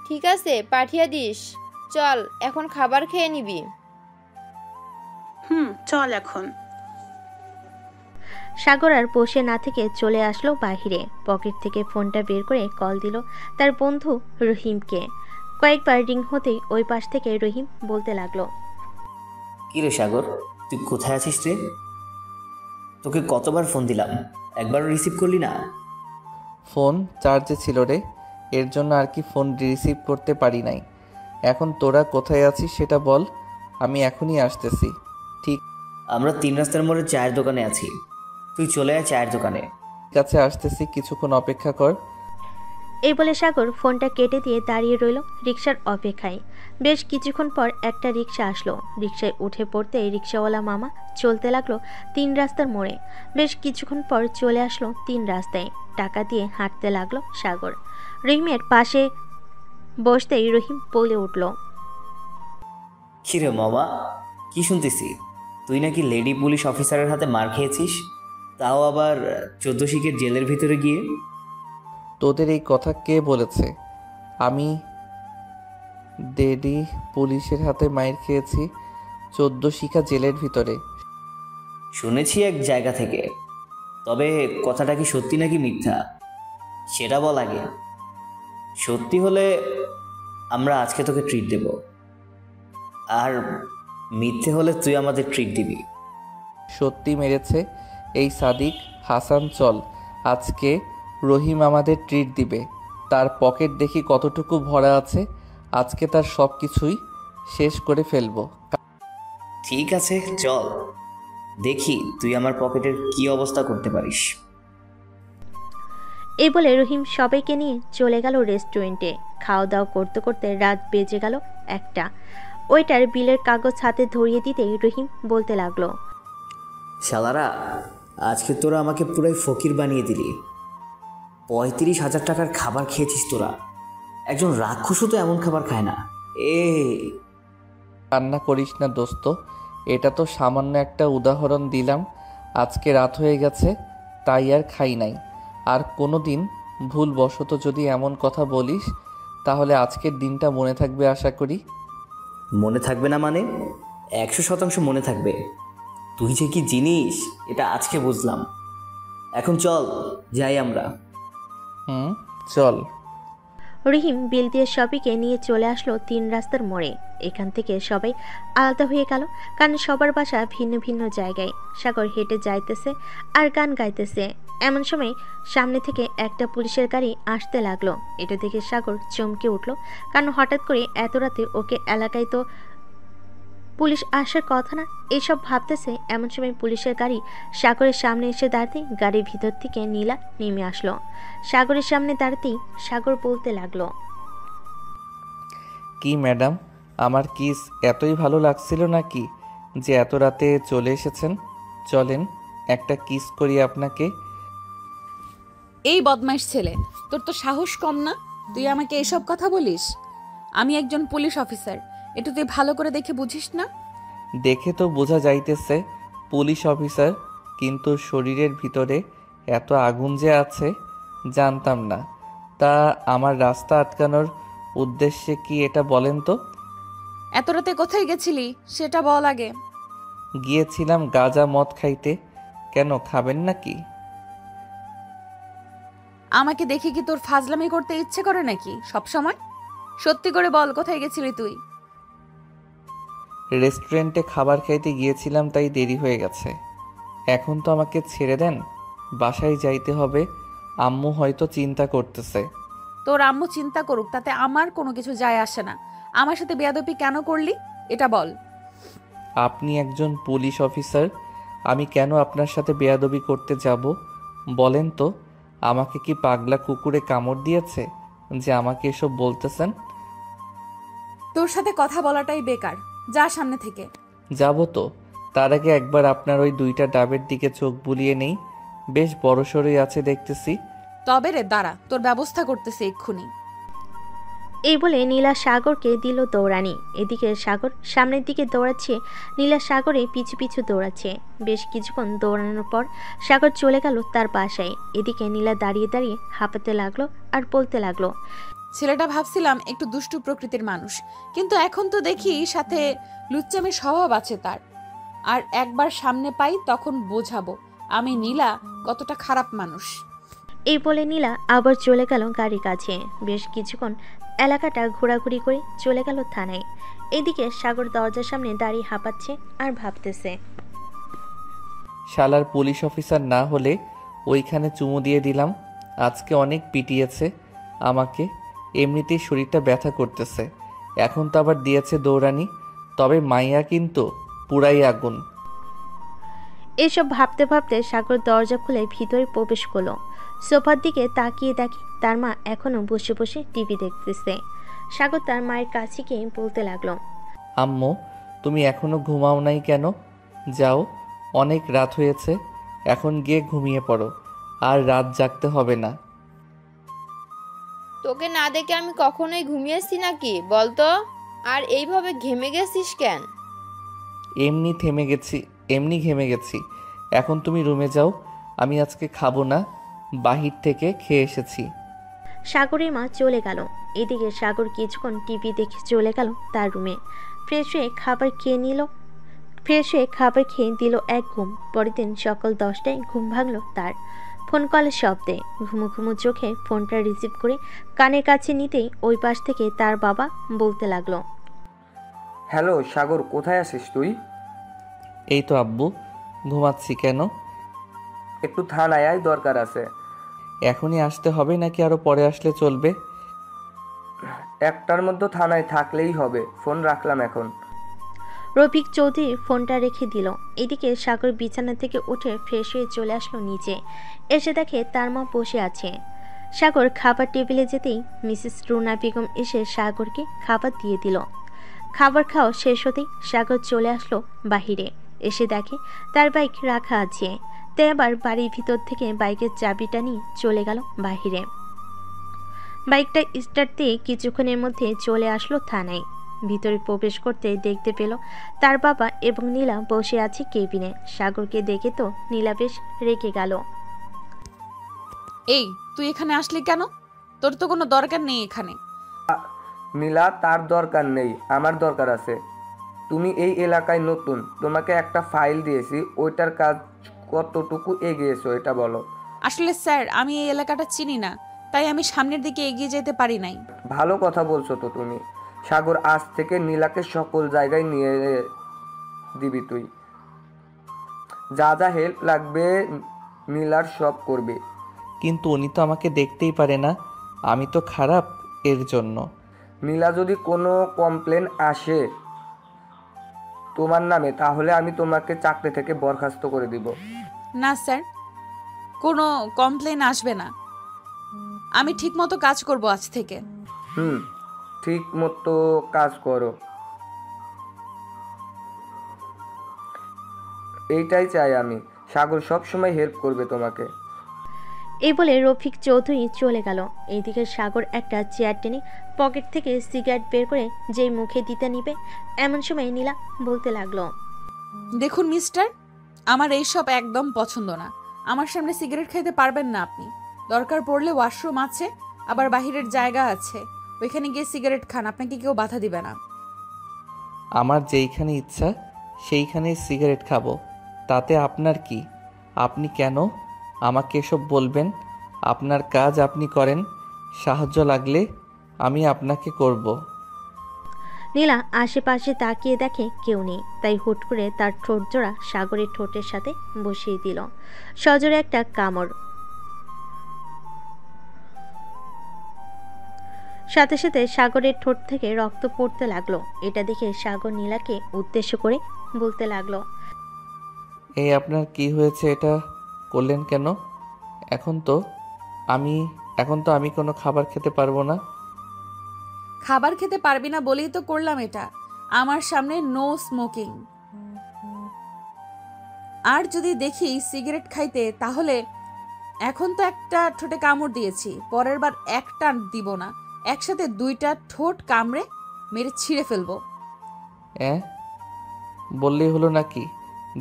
ঠিক আছে, পাঠিয়ে দিস। চল, এখন খাবার খেয়ে নিবি। চল এখন। সাগর আর বসে না থেকে চলে আসলো বাহিরে। পকেট থেকে ফোনটা বের করে কল দিল তার বন্ধু রহিমকে। কয়েকবার রিং হতেই ওই পাশ থেকে রহিম বলতে লাগলো, কি রে সাগর, তুই কোথায় আছিস রে? তোকে কতবার ফোন দিলাম, একবারও রিসিভ করলি না। ফোন চার্জে ছিল রে, এর জন্য আর কি ফোন রিসিভ করতে পারি নাই। এখন তোরা কোথায় আছিস সেটা বল, আমি এখনই আসতেছি। ঠিক আমরা 3 রাস্তার মোড়ে চায়ের দোকানে আছি, তুই চলে আয় চায়ের দোকানে। ঠিক আছে, আসতেছি, কিছুক্ষণ অপেক্ষা কর। এই বলে সাগর ফোনটা কেটে দিয়ে দাঁড়িয়ে রইল রিকশার অপেক্ষায়। বেশ কিছুক্ষণ পর একটা রিকশা আসলো। রিকশায় উঠে পড়তেই রিকশাওয়ালা মামা চলতে লাগলো 3 রাস্তার মোড়ে। বেশ কিছুক্ষণ পর চলে আসলো 3 রাস্তায়। টাকা দিয়ে হাঁটতে লাগলো সাগর। রহিমের পাশে বসতেই রহিম বলে উঠল, কি রে মামা, কি শুনতেছি? তুই নাকি লেডি পুলিশ অফিসারের হাতে মার খেয়েছিস, তাও আবার 14 শিখের জেলের ভিতরে গিয়ে। তোদের এই কথা কে বলেছে? আমি লেডি পুলিশের হাতে মাইর খেয়েছি 14 শিখা জেলের ভিতরে? শুনেছি এক জায়গা থেকে, তবে কথাটা কি সত্যি নাকি মিথ্যা সেটা বল আগে। সত্যি হলে আমরা আজকে তোকে ট্রিট দেব, আর মিথ্যে হলে তুই আমাদের ট্রিট দিবি। সত্যি মেরেছে এই সাদিক হাসান। চল, আজকে রহিম আমাদের ট্রিট দিবে। তার পকেট দেখি কতটুকু ভরা আছে, আজকে তার সব কিছুই শেষ করে ফেলবো। ঠিক আছে চল, দেখি তুই আমার পকেটের কি অবস্থা করতে পারিস। এই বলে রহিম সবাইকে নিয়ে চলে গেল রেস্টুরেন্টে। খাওয়া দাওয়া করতে করতে রাত বেজে গেল 1টা। ওইটার বিলের কাগজ হাতে ধরিয়ে দিতেই রহিম বলতে লাগলো, শালারা, আজকে তোরা আমাকে পুরাই ফকির বানিয়ে দিলি। 35,000 টাকার খাবার খেয়েছিস তোরা। একজন রাক্ষসও তো এমন খাবার খায় না। কান্না করিস না দোস্ত, এটা তো সামান্য একটা উদাহরণ দিলাম। আজকে রাত হয়ে গেছে তাই আর খাই নাই। আর কোনো দিন ভুলবশত যদি এমন কথা বলিস তাহলে আজকের দিনটা মনে থাকবে আশা করি। মনে থাকবে না মানে? 100% মনে থাকবে। তুই যে কি জিনিস এটা আজকে বুঝলাম। এখন চল যাই আমরা। চল। রহিম বিল দিয়ে সবাইকে নিয়ে চলে আসলো 3 রাস্তার মোড়ে। এখান থেকে সবাই আলাদা হয়ে গেল, কারণ সবার বাসা ভিন্ন ভিন্ন জায়গায়। সাগর হেঁটে যাইতেছে আর গান গাইতেছে। এমন সময় সামনে থেকে একটা পুলিশের গাড়ি আসতে লাগলো। এটা দেখে সাগর চমকে উঠল, কারণ হঠাৎ করে এত রাতে ওকে এলাকায় তো পুলিশ আসার কথা না, এইসব ভাবতেছে। এমন সময় পুলিশের গাড়ি সাগরের সামনে এসে দাঁড়াতেই গাড়ির ভিতর থেকে নীলা নেমে আসলো। সাগরের সামনে দাঁড়াতেই সাগর বলতে লাগলো, কি ম্যাডাম, আমার কিস এতই ভালো লাগছিল নাকি যে এত রাতে চলে এসেছেন? চলেন একটা কিস করি আপনাকে। এই বদমাইশ ছেলে, তোর তো সাহস কম না? তুই আমাকে এসব কথা বলিস? আমি একজন পুলিশ অফিসার, এটা তুই ভালো করে দেখে বুঝিস না? দেখে তো বোঝা যাইতেছে পুলিশ অফিসার, কিন্তু শরীরের ভিতরে এত আগুন যে আছে জানতাম না। তা আমার রাস্তা আটকানোর উদ্দেশ্যে কি এটা বলেন তো? এত রাতে কোথায় গেছিলি সেটা বল আগে। গিয়েছিলাম গাঁজা মদ খাইতে। কেন, খাবেন নাকি? আমাকে দেখে কি তোর ফাজলামি করতে ইচ্ছে করে নাকি সব সময়? সত্যি করে বল, কোথায় গেছিলি তুই? রেস্টুরেন্টে খাবার খাইতে গিয়েছিলাম, তাই দেরি হয়ে গেছে। এখন তো আমাকে ছেড়ে দেন, বাসায় যাইতে হবে। আম্মু হয়তো চিন্তা করতেছে। তোর আম্মু চিন্তা করুক, তাতে আমার কোনো কিছু যায় আসে না। আমার সাথে বেয়াদবি কেন করলি এটা বল। আপনি একজন পুলিশ অফিসার, আমি কেন আপনার সাথে বেয়াদবি করতে যাব বলেন তো? আমাকে কি পাগলা কুকুরে কামড় দিয়েছে যে আমাকে এসব বলতেছেন? তোর সাথে কথা বলাটাই বেকার, যা সামনে থেকে। যাব তো, তার আগে একবার আপনার ওই 2টা ডাবের দিকে চোখ বুলিয়ে নেই। বেশ বড়সড়ই আছে দেখতেছি। তবে রে দাঁড়া, তোর ব্যবস্থা করতেছে এক্ষুনি। এই বলে নীলা সাগরকে দিল দৌড়ানি। এদিকে সাগর সামনের দিকে দৌড়াচ্ছে, নীলা সাগরে পিছু পিছু দৌড়াচ্ছে। বেশ কিছুক্ষণ দৌড়ানোর পর সাগর চলে গেল তার বাসায়। এদিকে নীলা দাঁড়িয়ে দাঁড়িয়ে হাঁপাতে লাগলো আর বলতে লাগলো, ছেলেটা ভাবছিলাম একটু দুষ্টু প্রকৃতির মানুষ, কিন্তু এখন তো দেখি সাথে লুচ্চামের স্বভাব আছে তার। আর একবার সামনে পাই তখন বোঝাবো আমি নীলা কতটা খারাপ মানুষ। এই বলে নীলা আবার চলে গেল গাড়ির কাছে। বেশ কিছুক্ষণ এলাকাটা ঘোরাঘুরি করে চলে গেল থানায়। এদিকে সাগর দরজার সামনে দাঁড়িয়ে হাঁপাচ্ছে আর ভাবতেছে। শালার পুলিশ অফিসার না হলে ওইখানে চুমু দিয়ে দিলাম। আজকে অনেক পিটিয়েছে আমাকে, এমনিতেই শরীরটা ব্যথা করতেছে, এখন তো আবার দিয়েছে দৌড়ানি। তবে মাইয়া কিন্তু পুরাই আগুন। এসব ভাবতে ভাবতে সাগর দরজা খুলে ভিতরে প্রবেশ করলো। সোফার দিকে তাকিয়ে দেখে তার মা এখনো বসে বসে টিভি দেখতেছে। সাগর তার মায়ের কাছে গিয়ে বলতে লাগলো, আম্মু, তুমি এখনো ঘুমাও নাই কেন? যাও, অনেক রাত হয়েছে, এখন গিয়ে ঘুমিয়ে পড়ো, আর রাত জাগতে হবে না। তোকে না দেখে আমি কখনোই ঘুমিয়েছি নাকি বলতো? আর এইভাবে ঘেমে গেছিস কেন? এমনি ঘেমে গেছি। এখন তুমি রুমে যাও, আমি আজকে খাবো না, বাহির থেকে খেয়ে এসেছি। সাগরের মা চলে গেল। এদিকে সাগর কিছুক্ষণ টিভি দেখে চলে গেল তার রুমে। ফ্রেশ হয়ে খাবার খেয়ে দিল এক ঘুম। পরের দিন সকাল 10টায় ঘুম ভাঙল তার। ফোন কলের শব্দে ঘুমু ঘুমু চোখে ফোনটা রিসিভ করে কানের কাছে নিতেই ওই পাশ থেকে তার বাবা বলতে লাগলো, হ্যালো সাগর, কোথায় আছিস তুই? এই তো আব্বু, ঘুমাচ্ছি। কেন? একটু থানায় আয়, দরকার আছে। এখনই আসতে হবে নাকি আরো পরে আসলে চলবে? 1টার মধ্যে থানায় থাকলেই হবে। ফোন রাখলাম এখন। রফিক চৌধুরী ফোনটা রেখে দিল। এদিকে সাগর বিছানা থেকে উঠে ফ্রেশ হয়ে চলে আসলো নিচে। এসে দেখে তার মা বসে আছে। সাগর খাবার টেবিলে যেতেই মিসেস রুনা বেগম এসে সাগরকে খাবার দিয়ে দিল। খাবার খাওয়া শেষ হতেই সাগর চলে আসলো বাহিরে। এসে দেখে তার বাইক রাখা আছে। তাই আবার বাড়ির ভিতর থেকে বাইকের চাবিটা নিয়ে চলে গেল বাহিরে। বাইকটা স্টার্ট দিয়ে কিছুক্ষণের মধ্যে চলে আসলো থানায়। ভিতরে প্রবেশ করতে দেখতে পেল তার বাবা এবং নীলা বসে আছে কেবিনে। সাগরকে দেখে তো নীলা বেশ রেগে গেল। এই, তুই এখানে আসলি কেন? তোর তো কোনো দরকার নেই এখানে। নীলা, তার দরকার নেই, আমার দরকার আছে। তুমি এই এলাকায় নতুন, তোমাকে একটা ফাইল দিয়েছি, ওইটার কাজ কতটুকু এগিয়েছো এটা বলো। আসলে স্যার, আমি এই এলাকাটা চিনি না, তাই আমি সামনের দিকে এগিয়ে যেতে পারি নাই। ভালো কথা বলছো তো তুমি। সাগর, আজ থেকে নীলাকে সকল জায়গায় নিয়ে দিবি তুই। যা যা হেল্প লাগবে নীলার সব করবে। কিন্তু উনি তো আমাকে দেখতেই পারে না, আমি তো খারাপ এর জন্য। নীলা যদি কোনো কমপ্লেন আসে তোমার নামে, তাহলে আমি তোমাকে চাকরি থেকে বরখাস্ত করে দিব। না স্যার, কোনো কমপ্লেন আসবে না। আমি ঠিকমতো কাজ করব আজ থেকে। ঠিক মতো কাজ করো, এইটাই চাই আমি। সাগর সব সময় হেল্প করবে তোমাকে। এই বলে রফিক চৌধুরী চলে গেল। এইদিকে সাগর একটা চেয়ার টেনে পকেট থেকে সিগারেট বের করে যেই মুখে দিতে নিবে, এমন সময় নীলা বলতে লাগলো, দেখুন মিস্টার, আমার এইসব একদম পছন্দ না। আমার সামনে সিগারেট খেতে পারবেন না আপনি। দরকার পড়লে ওয়াশরুম আছে, আবার বাহিরের জায়গা আছে, ওইখানে গিয়ে সিগারেট খান, আপনাকে কেউ বাধা দিবে না। আমার যেইখানে ইচ্ছা সেইখানে সিগারেট খাবো, তাতে আপনার কি? আপনি কেন আমাকে এসব বলবেন? আপনার কাজ আপনি করেন, সাহায্য লাগলে আমি আপনাকে করব। নীলা আশেপাশে তাকিয়ে দেখে কেউ নেই, তাই হুট করে তার ঠোঁট জোড়া সাগরের ঠোঁটের সাথে বসিয়ে দিল। সজোরে একটা কামড়। সাথে সাথে সাগরের ঠোঁট থেকে রক্ত পড়তে লাগলো। এটা দেখে সাগর নীলাকে উদ্দেশ্য করে বলতে লাগলো, এই আপনার কি হয়েছে? এটা করলেন কেন? এখন তো আমি কোনো খাবার খেতে পারবো না। খাবার খেতে পারবি না বলেই তো করলাম এটা। আমার সামনে নো স্মোকিং। আর যদি দেখি সিগারেট খাইতে, তাহলে এখন তো একটা ঠোঁটে কামড় দিয়েছি, পরের বার একটা দিব না, একসাথে 2টা ঠোঁট কামড়ে মেরে ছিঁড়ে ফেলবো। বললেই হলো নাকি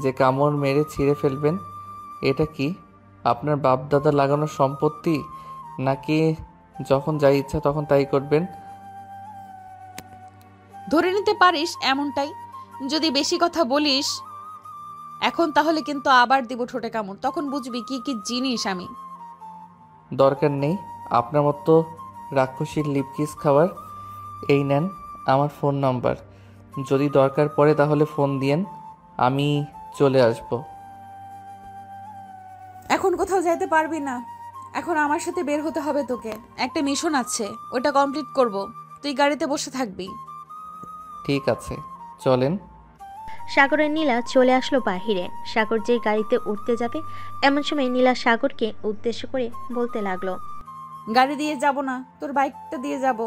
যে কামড় মেরে ছিঁড়ে ফেলবেন? এটা কি আপনার বাপ দাদা লাগানো সম্পত্তি, নাকি যখন যাই ইচ্ছা তখন তাই করবেন? ধরে নিতে পারিস এমনটাই। যদি বেশি কথা বলিস এখন, তাহলে কিন্তু আবার দিব ঠোঁটে কামড়, তখন বুঝবি কি কি জিনিস আমি। দরকার নেই আপনার মতো রাক্ষসীর লিপকিস খাওয়ার। এই নেন আমার ফোন নাম্বার, যদি দরকার পড়ে তাহলে ফোন দিয়েন, আমি চলে আসব। এখন কোথাও যাইতে পারবি না, এখন আমার সাথে বের হতে হবে তোকে। একটা মিশন আছে, ওটা কমপ্লিট করব। তুই গাড়িতে বসে থাকবি। ঠিক আছে, চলেন। সাগরের নীলা চলে আসলো বাহিরে। সাগর যেই গাড়িতে উঠতে যাবে এমন সময় নীলা সাগরকে উদ্দেশ্য করে বলতে লাগলো, গাড়ি দিয়ে যাব না, তোর বাইকটা দিয়ে যাব।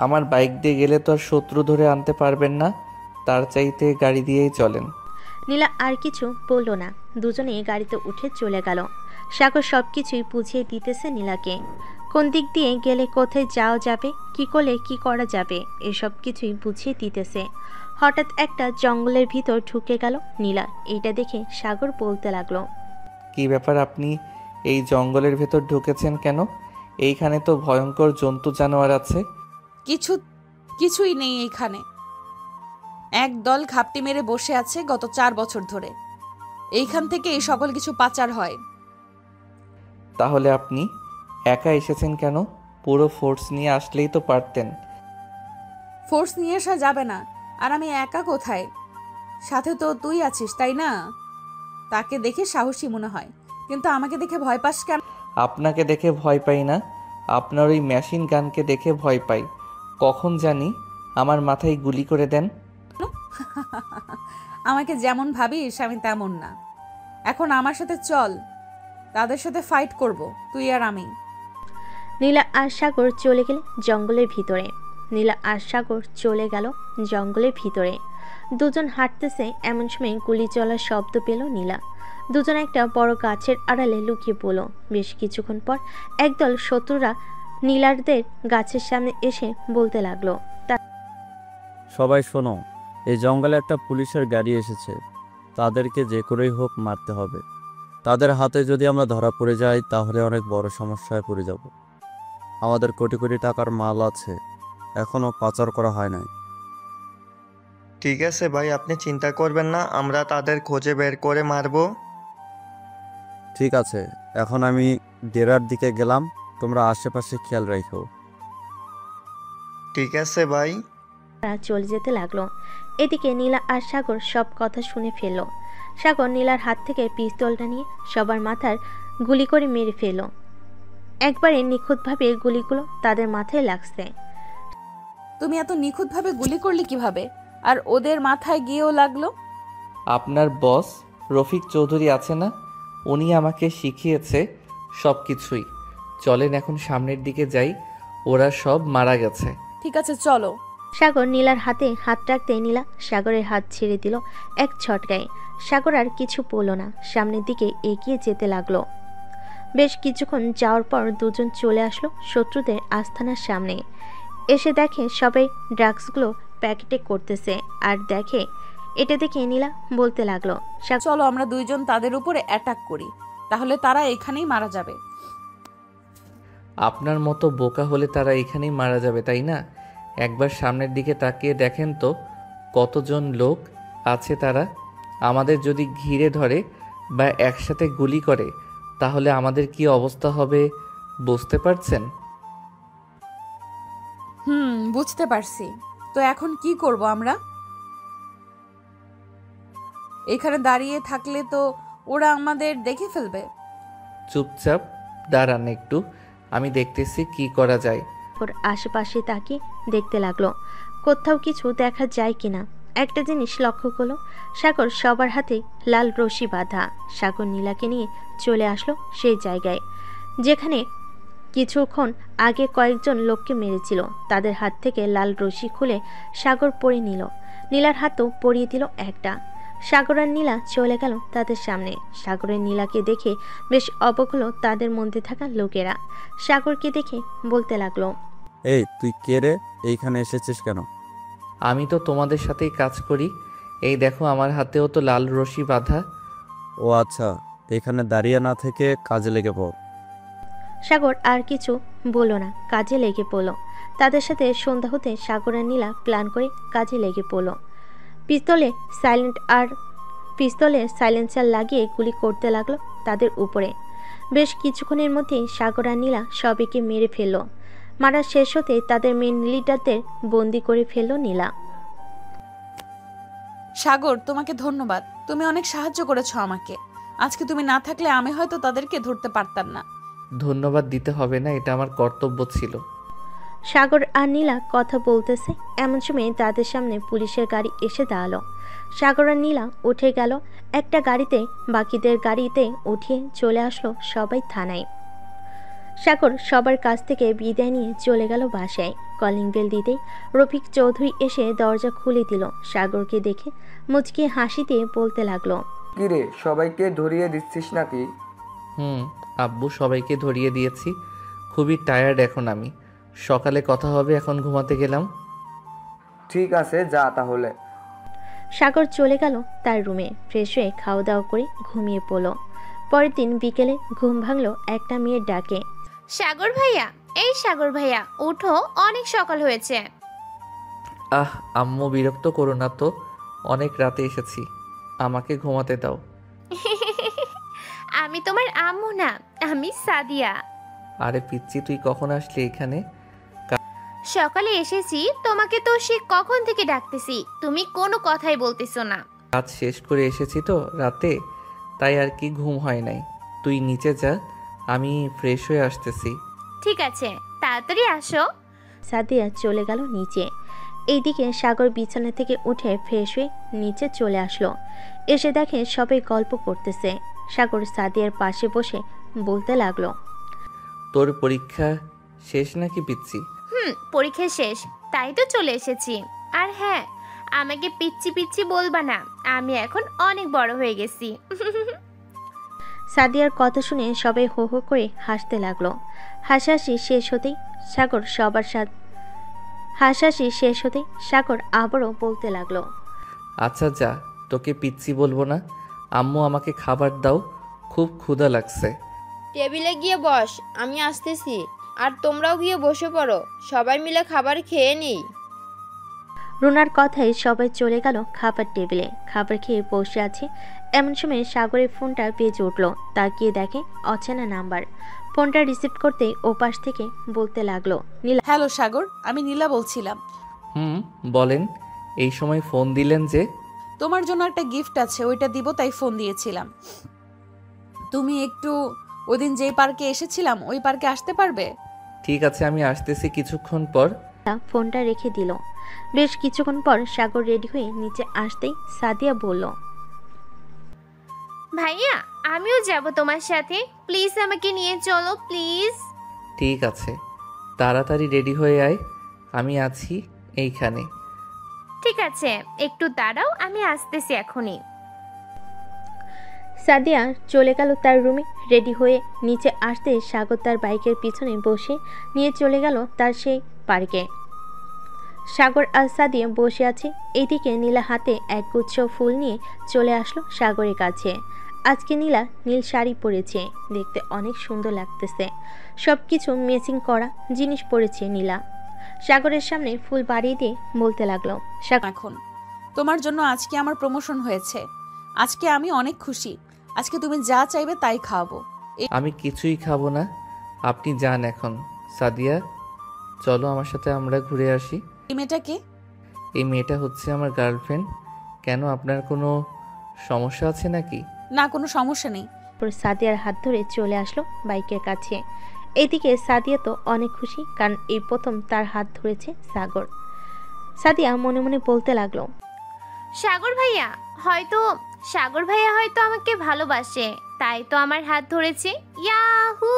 আমার বাইক দিয়ে গেলে তো আর শত্রু ধরে আনতে পারবেন না, তার চাইতে গাড়ি দিয়েই চলেন। নীলা আর কিছু বলল না, দুজনেই গাড়িতে উঠে চলে গেল। সাগর সবকিছুই বুঝিয়ে দিতেছে নীলাকে, কোন দিক দিয়ে গেলে কোথায় যাওয়া যাবে, কি করলে কি করা যাবে, এসব কিছুই বুঝিয়ে দিতেছে। হঠাৎ একটা জঙ্গলের ভিতর ঢুকে গেল নীলা। এইটা দেখে সাগর বলতে লাগলো, কি ব্যাপার, আপনি এই জঙ্গলের ভেতর ঢুকেছেন কেন? এইখানে তো ভয়ঙ্কর জন্তু জানোয়ার আছে। কিছুই নেই এইখানে। এক দল ঘাপটি মেরে বসে আছে গত 4 বছর ধরে। এইখান থেকে এই সকল কিছু পাচার হয়। তাহলে আপনি একা এসেছেন কেন? পুরো ফোর্স নিয়ে আসলেই তো পারতেন। ফোর্স নিয়ে আসা যাবে না। আর আমি একা কোথায়? সাথে তো তুই আছিস, তাই না? তাকে দেখে সাহসী মনে হয়, কিন্তু আমাকে দেখে ভয় পাস কেন? আপনাকে দেখে ভয় পাই না, আপনার ওই মেশিন গানকে দেখে ভয় পাই। কখন জানি আমার মাথায় গুলি করে দেন। আমাকে যেমন ভাবিস আমি তেমন না। এখন আমার সাথে চল, তাদের সাথে ফাইট করব, তুই আর আমি। নীলা আর সাগর চলে গেল জঙ্গলের ভিতরে। নীলা আর সাগর চলে গেল জঙ্গলের ভিতরে। দুজন হাঁটতেছে, এমন সময় গুলি চলার শব্দ পেল নীলা। দুজন একটা বড় গাছের আড়ালে লুকিয়ে পড়ল। বেশ কিছুক্ষণ পর একদল শত্রুরা নীলারদের গাছের সামনে এসে বলতে লাগলো, সবাই শোনো, এই জঙ্গলে একটা পুলিশের গাড়ি এসেছে, তাদেরকে যে করেই হোক মারতে হবে। তাদের হাতে যদি আমরা ধরা পড়ে যাই তাহলে অনেক বড় সমস্যায় পড়ে যাব। আমাদের কোটি কোটি টাকার মাল আছে, এখনো পাচার করা হয় নাই। ঠিক আছে ভাই, আপনি চিন্তা করবেন না, আমরা তাদের খোঁজে বের করে মারবো। ঠিক আছে, এখন আমি ডেরার দিকে গেলাম, তোমরা আশেপাশে খেয়াল রাখো। ঠিক আছে ভাই। তারা চলে যেতে লাগলো। এদিকে নীলা আর সাগর সব কথা শুনে ফেলল। সাগর নীলার হাত থেকে পিস্তলটা নিয়ে সবার মাথার গুলি করে মেরে ফেলল। একবারে নিখুঁতভাবে গুলিগুলো তাদের মাথায় লাগছে। তুমি এত নিখুঁতভাবে গুলি করলি কিভাবে? আর ওদের মাথায় গিয়েও লাগলো? আপনার বস রফিক চৌধুরী আছে না, উনি আমাকে শিখিয়েছে সব কিছুই। চলেন এখন সামনের দিকে যাই, ওরা সব মারা গেছে। ঠিক আছে চলো। সাগর নীলার হাতে হাত রাখতে নীলা সাগরের হাত ছেড়ে দিল এক ছটকায়। সাগর আর কিছু বলল না, সামনের দিকে এগিয়ে যেতে লাগলো। বেশ কিছুক্ষণ যাওয়ার পর দুজন চলে আসলো শত্রুদের আস্তানার সামনে। এসে দেখে সবাই ড্রাগসগুলো প্যাকেটে করতেছে। আর দেখে এটা দেখে নীলা বলতে লাগলো, চলো আমরা দুইজন তাদের উপরে অ্যাটাক করি, তাহলে তারা এখানেই মারা যাবে। আপনার মতো বোকা হলে তারা এখানেই মারা যাবে, তাই না? একবার সামনের দিকে তাকিয়ে দেখেন তো কতজন লোক আছে। তারা আমাদের যদি ঘিরে ধরে বা একসাথে গুলি করে তাহলে আমাদের কি অবস্থা হবে বুঝতে পারছেন? বুঝতে পারছি। তো এখন কি করব আমরা? এখানে দাঁড়িয়ে থাকলে তো ওরা আমাদের দেখে ফেলবে। চুপচাপ দাঁড়ান একটু, আমি দেখতেছি কি করা যায়। ওর আশেপাশে তাকিয়ে দেখতে লাগলো কোথাও কিছু দেখা যায় কিনা। একটা জিনিস লক্ষ্য করলো, সাগর সবার হাতে লাল রশি বাঁধা। সাগর নীলাকে নিয়ে চলে আসলো সেই জায়গায় যেখানে কিছুক্ষণ আগে কয়েকজন লোককে মেরেছিল। তাদের হাত থেকে লাল রশি খুলে সাগর পরিয়ে নিল। নীলার হাতও পরিয়ে দিল একটা। সাগর আর নীলা চলে গেল তাদের সামনে। সাগরের নীলাকে দেখে বেশ অবাক হলো তাদের মধ্যে থাকা লোকেরা। সাগরকে দেখে বলতে লাগলো, এই তুই কে রে, এইখানে এসেছিস কেন? আমি তো তোমাদের সাথেই কাজ করি, এই দেখো আমার হাতেও তো লাল রশি বাঁধা। ও আচ্ছা, এখানে দাঁড়িয়ে না থেকে কাজে লেগে পড়। সাগর আর কিছু বলল না, কাজে লেগে পড়ল। তাদের সাথে সন্ধ্যা হতে সাগর আর নীলা প্ল্যান করে কাজে লেগে পড়ল। পিস্তলে সাইলেন্সার লাগিয়ে গুলি করতে লাগলো তাদের উপরে। বেশ কিছুক্ষণের মধ্যেই সাগর আর নীলা সবাইকে মেরে ফেলল। মারা শেষ হতেই তাদের মেন লিডারদের বন্দি করে ফেলল নীলা। সাগর, তোমাকে ধন্যবাদ। তুমি অনেক সাহায্য করেছো আমাকে। আজকে তুমি না থাকলে আমি হয়তো তাদেরকে ধরতে পারতাম না। ধন্যবাদ দিতে হবে না, এটা আমার কর্তব্য ছিল। সাগর আর নীলা কথা বলতেছে, এমন সময় তাদের সামনে পুলিশের গাড়ি এসে দাঁড়ালো। সাগর আর নীলা উঠে গেল একটা গাড়িতে, বাকিদের গাড়িতে উঠিয়ে চলে আসলো সবাই থানায়। সাগর সবার কাছ থেকে বিদায় নিয়ে চলে গেল বাসায়। কলিং বেল দিতেই রফিক চৌধুরী এসে দরজা খুলে দিল। সাগরকে দেখে মুচকি হাসি দিয়ে বলতে লাগলো, কিরে সবাইকে ধরিয়ে দিচ্ছিস নাকি? আব্বু, সবাইকে ধরিয়ে দিয়েছি। খুবই টায়ার্ড এখন আমি। সকালে কথা হবে, এখন ঘুমাতে গেলাম। ঠিক আছে, যা তাহলে। সাগর চলে গেল তার রুমে। ফ্রেশ হয়ে খাওয়া দাওয়া করে ঘুমিয়ে পড়ল। পরের দিন বিকেলে ঘুম ভাঙলো একটা মেয়ের ডাকে। সাগর ভাইয়া, এই সাগর ভাইয়া উঠো, অনেক সকাল হয়েছে। আম্মু, বিরক্ত করো না তো, অনেক রাতে এসেছি, আমাকে ঘুমাতে দাও। আমি তোমার আম্মু না, আমি সাদিয়া। আরে পিচ্চি, তুই কখন আসলি এখানে? সকালে এসেছি, তোমাকে তো সে কখন থেকে ডাকতেছি, তুমি কোনো কথাই বলতেছো না। কাজ শেষ করে এসেছি তো রাতে, তাই আর কি ঘুম হয় নাই। তুই নিচে যা, আমি ফ্রেশ হয়ে আসতেছি। ঠিক আছে, তাড়াতাড়ি আসো। সাদিয়া চলে গেল নিচে। এইদিকে সাগর বিছানা থেকে উঠে ফ্রেশ হয়ে নিচে চলে আসলো। এসে দেখে সবাই গল্প করতেছে। সাগর সাদিয়ার পাশে বসে বলতে লাগলো, তোর পরীক্ষা শেষ নাকি পিচ্চি? পরীক্ষা শেষ, তাই তো চলে এসেছি। আর হ্যাঁ, আমাকে পিচ্চি পিচ্চি বলবা না, আমি এখন অনেক বড় হয়ে গেছি। সাদিয়ার কথা শুনে সবাই হো হো করে হাসতে লাগলো। হাসাহাসি শেষ হতেই সাগর আবারও বলতে লাগলো, আচ্ছা যা, তোকে পিচ্চি বলবো না। আম্মু, আমাকে খাবার দাও, খুব ক্ষুধা লাগছে। টেবিলে গিয়ে বস, আমি আসতেছি। আর তোমরাও গিয়ে বসে পড়ো, সবাই মিলে খাবার খেয়ে নিই। রুনার কথায় সবাই চলে গেল খাবার টেবিলে। খাবার খেয়ে বসে আছে, এমন সময় সাগরের ফোনটা বেজে উঠলো। তাকিয়ে দেখে অচেনা নাম্বার। ফোনটা রিসিভ করতেই ওপাশ থেকে বলতে লাগলো, নীলা। হ্যালো সাগর, আমি নীলা বলছিলাম। বলেন, এই সময় ফোন দিলেন যে? তোমার জন্য একটা গিফট আছে, ওইটা দিব তাই ফোন দিয়েছিলাম। তুমি একটু ওদিন যেই পার্কে এসেছিলাম ওই পার্কে আসতে পারবে? ঠিক আছে, আমি আসতেছি কিছুক্ষণ পর। ফোনটা রেখে দিল। বেশ কিছুক্ষণ পর সাগর রেডি হয়ে নিচে আসতেই সাদিয়া বলল, ভাইয়া, আমিও যাব তোমার সাথে, প্লিজ আমাকে নিয়ে চলো প্লিজ। ঠিক আছে, তাড়াতাড়ি রেডি হয়ে আয়, আমি আছি এইখানে। ঠিক আছে, একটু দাঁড়াও, আমি আসতেছি এখনই। সাদিয়া চলে গেল তার রুমে। রেডি হয়ে নিচে আসতে সাগর তার বাইকের পিছনে বসে নিয়ে চলে গেল তার সেই পার্কে। সাগর আর সাদিয়া বসে আছে। এইদিকে নীলা হাতে একগুচ্ছ ফুল নিয়ে চলে আসলো সাগরের কাছে। আজকে নীলা নীল শাড়ি পরেছে, দেখতে অনেক সুন্দর লাগতেছে। সব কিছু ম্যাচিং করা জিনিস পরেছে নীলা। সাগরের সামনে ফুল বাড়িয়ে দিয়ে বলতে লাগলো, এখন তোমার জন্য আজকে আমার প্রমোশন হয়েছে। আজকে আমি অনেক খুশি। আজকে তুমি যা চাইবে তাই খাওয়াবো। আমি কিছুই খাবো না, আপনি যান এখন। সাদিয়া, চলো আমার সাথে, আমরা ঘুরে আসি। এই মেয়েটা কে? এই মেয়েটা হচ্ছে আমার গার্লফ্রেন্ড। কেন, আপনার কোনো সমস্যা আছে নাকি? না, কোনো সমস্যা নেই। সাদিয়ার হাত ধরে চলে আসলো বাইকের কাছে। এইদিকে সাদিয়া তো অনেক খুশি, কারণ এই প্রথম তার হাত ধরেছে সাগর। সাদিয়া মনে মনে বলতে লাগলো, সাগর ভাইয়া হয়তো আমাকে ভালোবাসে, তাই তো আমার হাত ধরেছে। ইয়াহু!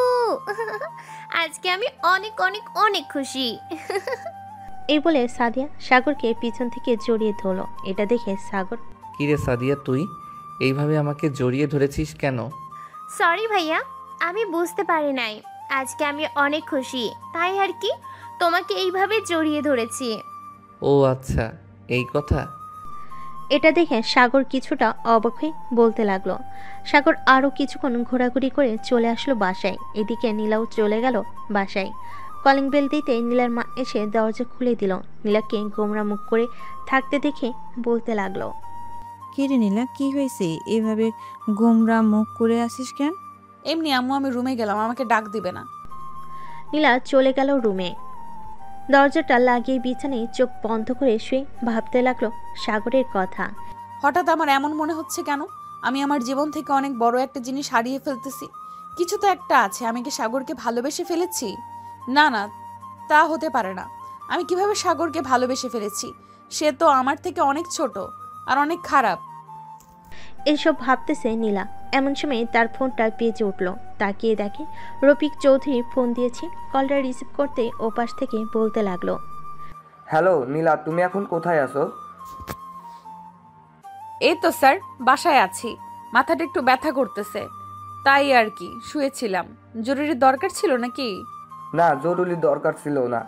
আজকে আমি অনেক অনেক অনেক খুশি। এই বলে সাদিয়া সাগরকে পিছন থেকে জড়িয়ে ধরলো। এটা দেখে সাগর, কিরে সাদিয়া, তুই এইভাবে আমাকে জড়িয়ে ধরেছিস কেন? সরি ভাইয়া, আমি বুঝতে পারি নাই। আজকে আমি অনেক খুশি, তাই আর কি তোমাকে এইভাবে জড়িয়ে ধরেছি। ও আচ্ছা, এই কথা। এটা দেখে সাগর কিছুটা অবাক হয়ে বলতে লাগলো। সাগর আরও কিছুক্ষণ ঘোরাঘুরি করে চলে আসলো বাসায়। এদিকে নীলাও চলে গেল বাসায়। কলিং বেল দিতে নীলার মা এসে দরজা খুলে দিল। নীলাকে গোমরা মুখ করে থাকতে দেখে বলতে লাগলো, কি রে নীলা, কি হয়েছে? এভাবে গোমরা মুখ করে আসিস কেন? এমনি আম্মু, আমি রুমে গেলাম, আমাকে ডাক দিবে না। নীলা চলে গেল রুমে। দরজাটা লাগিয়ে বিছানায় চোখ বন্ধ করে শুয়ে ভাবতে লাগলো সাগরের কথা। হঠাৎ আমার এমন মনে হচ্ছে কেন? আমি আমার জীবন থেকে অনেক বড় একটা জিনিস হারিয়ে ফেলতেছি। কিছু তো একটা আছে। আমি কি সাগরকে ভালোবেসে ফেলেছি? না না, তা হতে পারে না। আমি কিভাবে সাগরকে ভালোবেসে ফেলেছি? সে তো আমার থেকে অনেক ছোট আর অনেক খারাপ। এসব ভাবতেছে নীলা। এমন সময় তার ফোনটা বেজে উঠল। তাকিয়ে দেখে রফিক চৌধুরী ফোন দিয়েছে। কলটা রিসিভ করতে ওপাশ থেকে বলতে লাগলো, হ্যালো নীলা, তুমি এখন কোথায় আছো? এই তো স্যার, বাসায় আছি। মাথাটা একটু ব্যথা করতেছে, তাই আর কি শুয়েছিলাম। জরুরি দরকার ছিল নাকি? না, জরুরি দরকার ছিল না।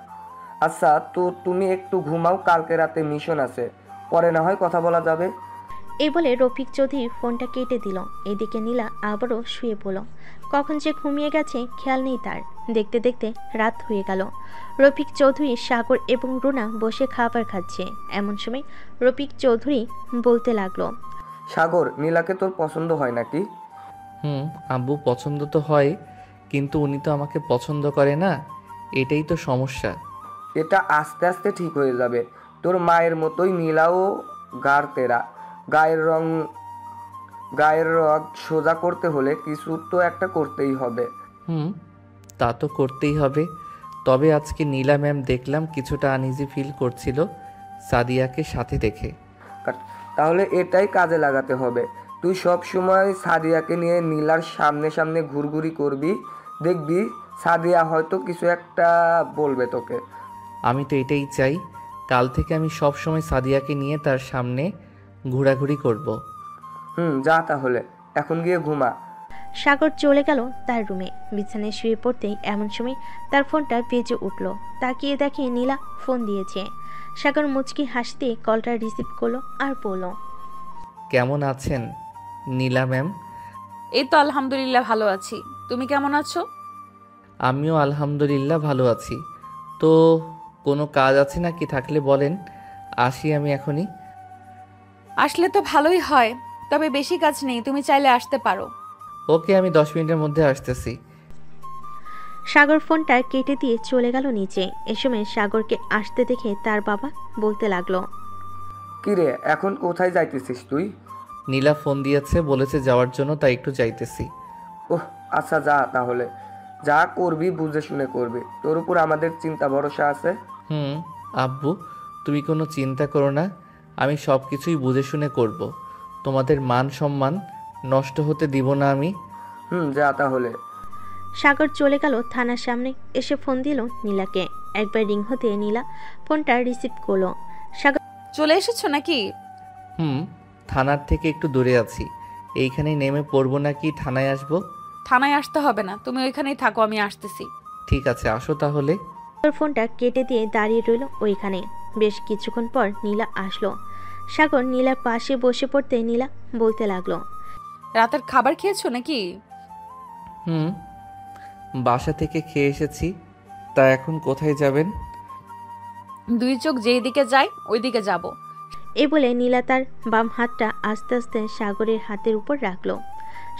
আচ্ছা, তো তুমি একটু ঘুমাও, কালকে রাতে মিশন আছে, পরে না হয় কথা বলা যাবে। এই বলে রফিক চৌধুরী ফোনটা কেটে দিল। এদিকে নীলা আবারও শুয়ে পড়ল। কখন যে ঘুমিয়ে গেছে খেয়াল নেই তার। দেখতে দেখতে রাত হয়ে গেল। রফিক চৌধুরী, সাগর এবং রুনা বসে খাবার খাচ্ছে। এমন সময় রফিক চৌধুরী বলতে লাগলো, সাগর, নীলাকে তোর পছন্দ হয় নাকি? আব্বু, পছন্দ তো হয়, কিন্তু উনি তো আমাকে পছন্দ করে না, এটাই তো সমস্যা। এটা আস্তে আস্তে ঠিক হয়ে যাবে। তোর মায়ের মতোই নীলাও গার তেরা। গায়ের রগ সোজা করতে হলে কিছু তো একটা করতেই হবে। তা তো করতেই হবে। তবে আজকে নীলা ম্যাম দেখলাম কিছুটা আনইজি ফিল করছিল সাদিয়াকে সাথে দেখে। তাহলে এটাই কাজে লাগাতে হবে। তুই সব সময় সাদিয়াকে নিয়ে নীলার সামনে সামনে ঘুরঘুরি করবি, দেখবি সাদিয়া হয়তো কিছু একটা বলবে তোকে। আমি তো এটাই চাই। কাল থেকে আমি সব সময় সাদিয়াকে নিয়ে তার সামনে ঘোরাঘুরি করব। যা তাহলে, এখন গিয়ে ঘুমা। সাগর চলে গেল তার রুমে। বিছানায় শুয়ে পড়তেই এমন সময় তার ফোনটা বেজে উঠল। তাকিয়ে দেখে নীলা ফোন দিয়েছে। সাগর মুচকি হাসতে কলটা রিসিভ করলো আর বলল, কেমন আছেন নীলা ম্যাম? এই তো আলহামদুলিল্লাহ ভালো আছি। তুমি কেমন আছো? আমিও আলহামদুলিল্লাহ ভালো আছি। তো কোনো কাজ আছে নাকি? থাকলে বলেন, আসি আমি এখনই। আসলে তো ভালোই হয়, তবে বেশি কাজ নেই, তুমি চাইলে আসতে পারো। ওকে, আমি 10 মিনিটের মধ্যে আসতেছি। সাগর ফোনটা কেটে দিয়ে চলে গেল নিচে। এ সময় সাগরকে আসতে দেখে তার বাবা বলতে লাগলো, কিরে, এখন কোথায় যাইতেছিস তুই? নীলা ফোন দিয়েছে, বলেছে যাওয়ার জন্য, তাই একটু যাইতেছি। ওহ আচ্ছা, যা তাহলে। যা করবি বুঝে শুনে করবি, তোর উপর আমাদের চিন্তা ভরসা আছে। আব্বু, তুমি কোনো চিন্তা করো না, আমি সব কিছুই বুঝে শুনে করব। তোমাদের মান সম্মান নষ্ট হতে দিব না আমি। যা তাহলে। সাগর চলে গেল থানার সামনে। এসে ফোন দিল নীলাকে। একবার রিং হতে নীলা ফোনটা রিসিভ করলো। সাগর, চলে এসেছো নাকি? থানার থেকে একটু দূরে আছি। এইখানেই নেমে পড়বো নাকি থানায় আসবো? থানায় আসতে হবে না, তুমি ওইখানেই থাকো, আমি আসতেছি। ঠিক আছে, আসো তাহলে। ফোনটা কেটে দিয়ে দাঁড়িয়ে রইল ওইখানে। বেশ কিছুক্ষণ পর নীলা আসলো। সাগর নীলার পাশে বসে পড়তে নীলা বলতে লাগলো, রাতের খাবার খেয়েছো নাকি? বাসা থেকে খেয়ে এসেছি। তা এখন কোথায় যাবেন? দুই চোখ যেই দিকে যায় ওই দিকে যাব। এ বলে নীলা তার বাম হাতটা আস্তে আস্তে সাগরের হাতের উপর রাখলো।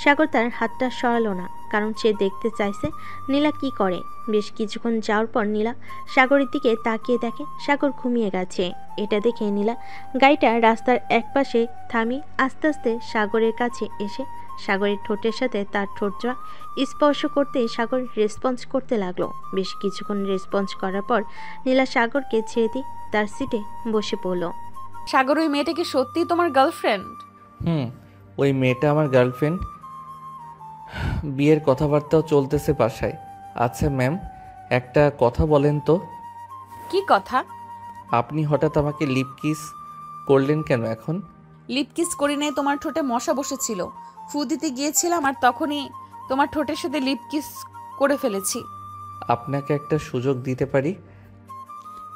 সাগর তার হাতটা সরালো না, কারণ সে দেখতে চাইছে নীলা কি করে। বেশ কিছুক্ষণ যাওয়ার পর নীলা সাগরের দিকে তাকিয়ে দেখে সাগর ঘুমিয়ে গেছে। এটা দেখে নীলা গাড়িটা রাস্তার একপাশে থামিয়ে আস্তে আস্তে সাগরের কাছে এসে সাগরের ঠোঁটের সাথে তার ঠোঁটটা স্পর্শ করতে সাগর রেসপন্স করতে লাগলো। বেশ কিছুক্ষণ রেসপন্স করার পর নীলা সাগরকে ছেড়ে দিয়ে তার সিটে বসে পড়ল। সাগর, ওই মেয়েটা কি সত্যিই তোমার গার্লফ্রেন্ড? ওই মেয়েটা আমার গার্লফ্রেন্ড। বিয়ের কথাবার্তাও চলতেছে বাসায়। আচ্ছা ম্যাম, একটা কথা বলেন তো। কি কথা? আপনি হঠাৎ আমাকে লিপ কিস করলেন কেন এখন? লিপ কিস করি নাই, তোমার ঠোঁটে মশা বসেছিল, ফু দিতে গিয়েছিলাম আর তখনই তোমার ঠোঁটের সাথে লিপ কিস করে ফেলেছি। আপনাকে একটা সুযোগ দিতে পারি।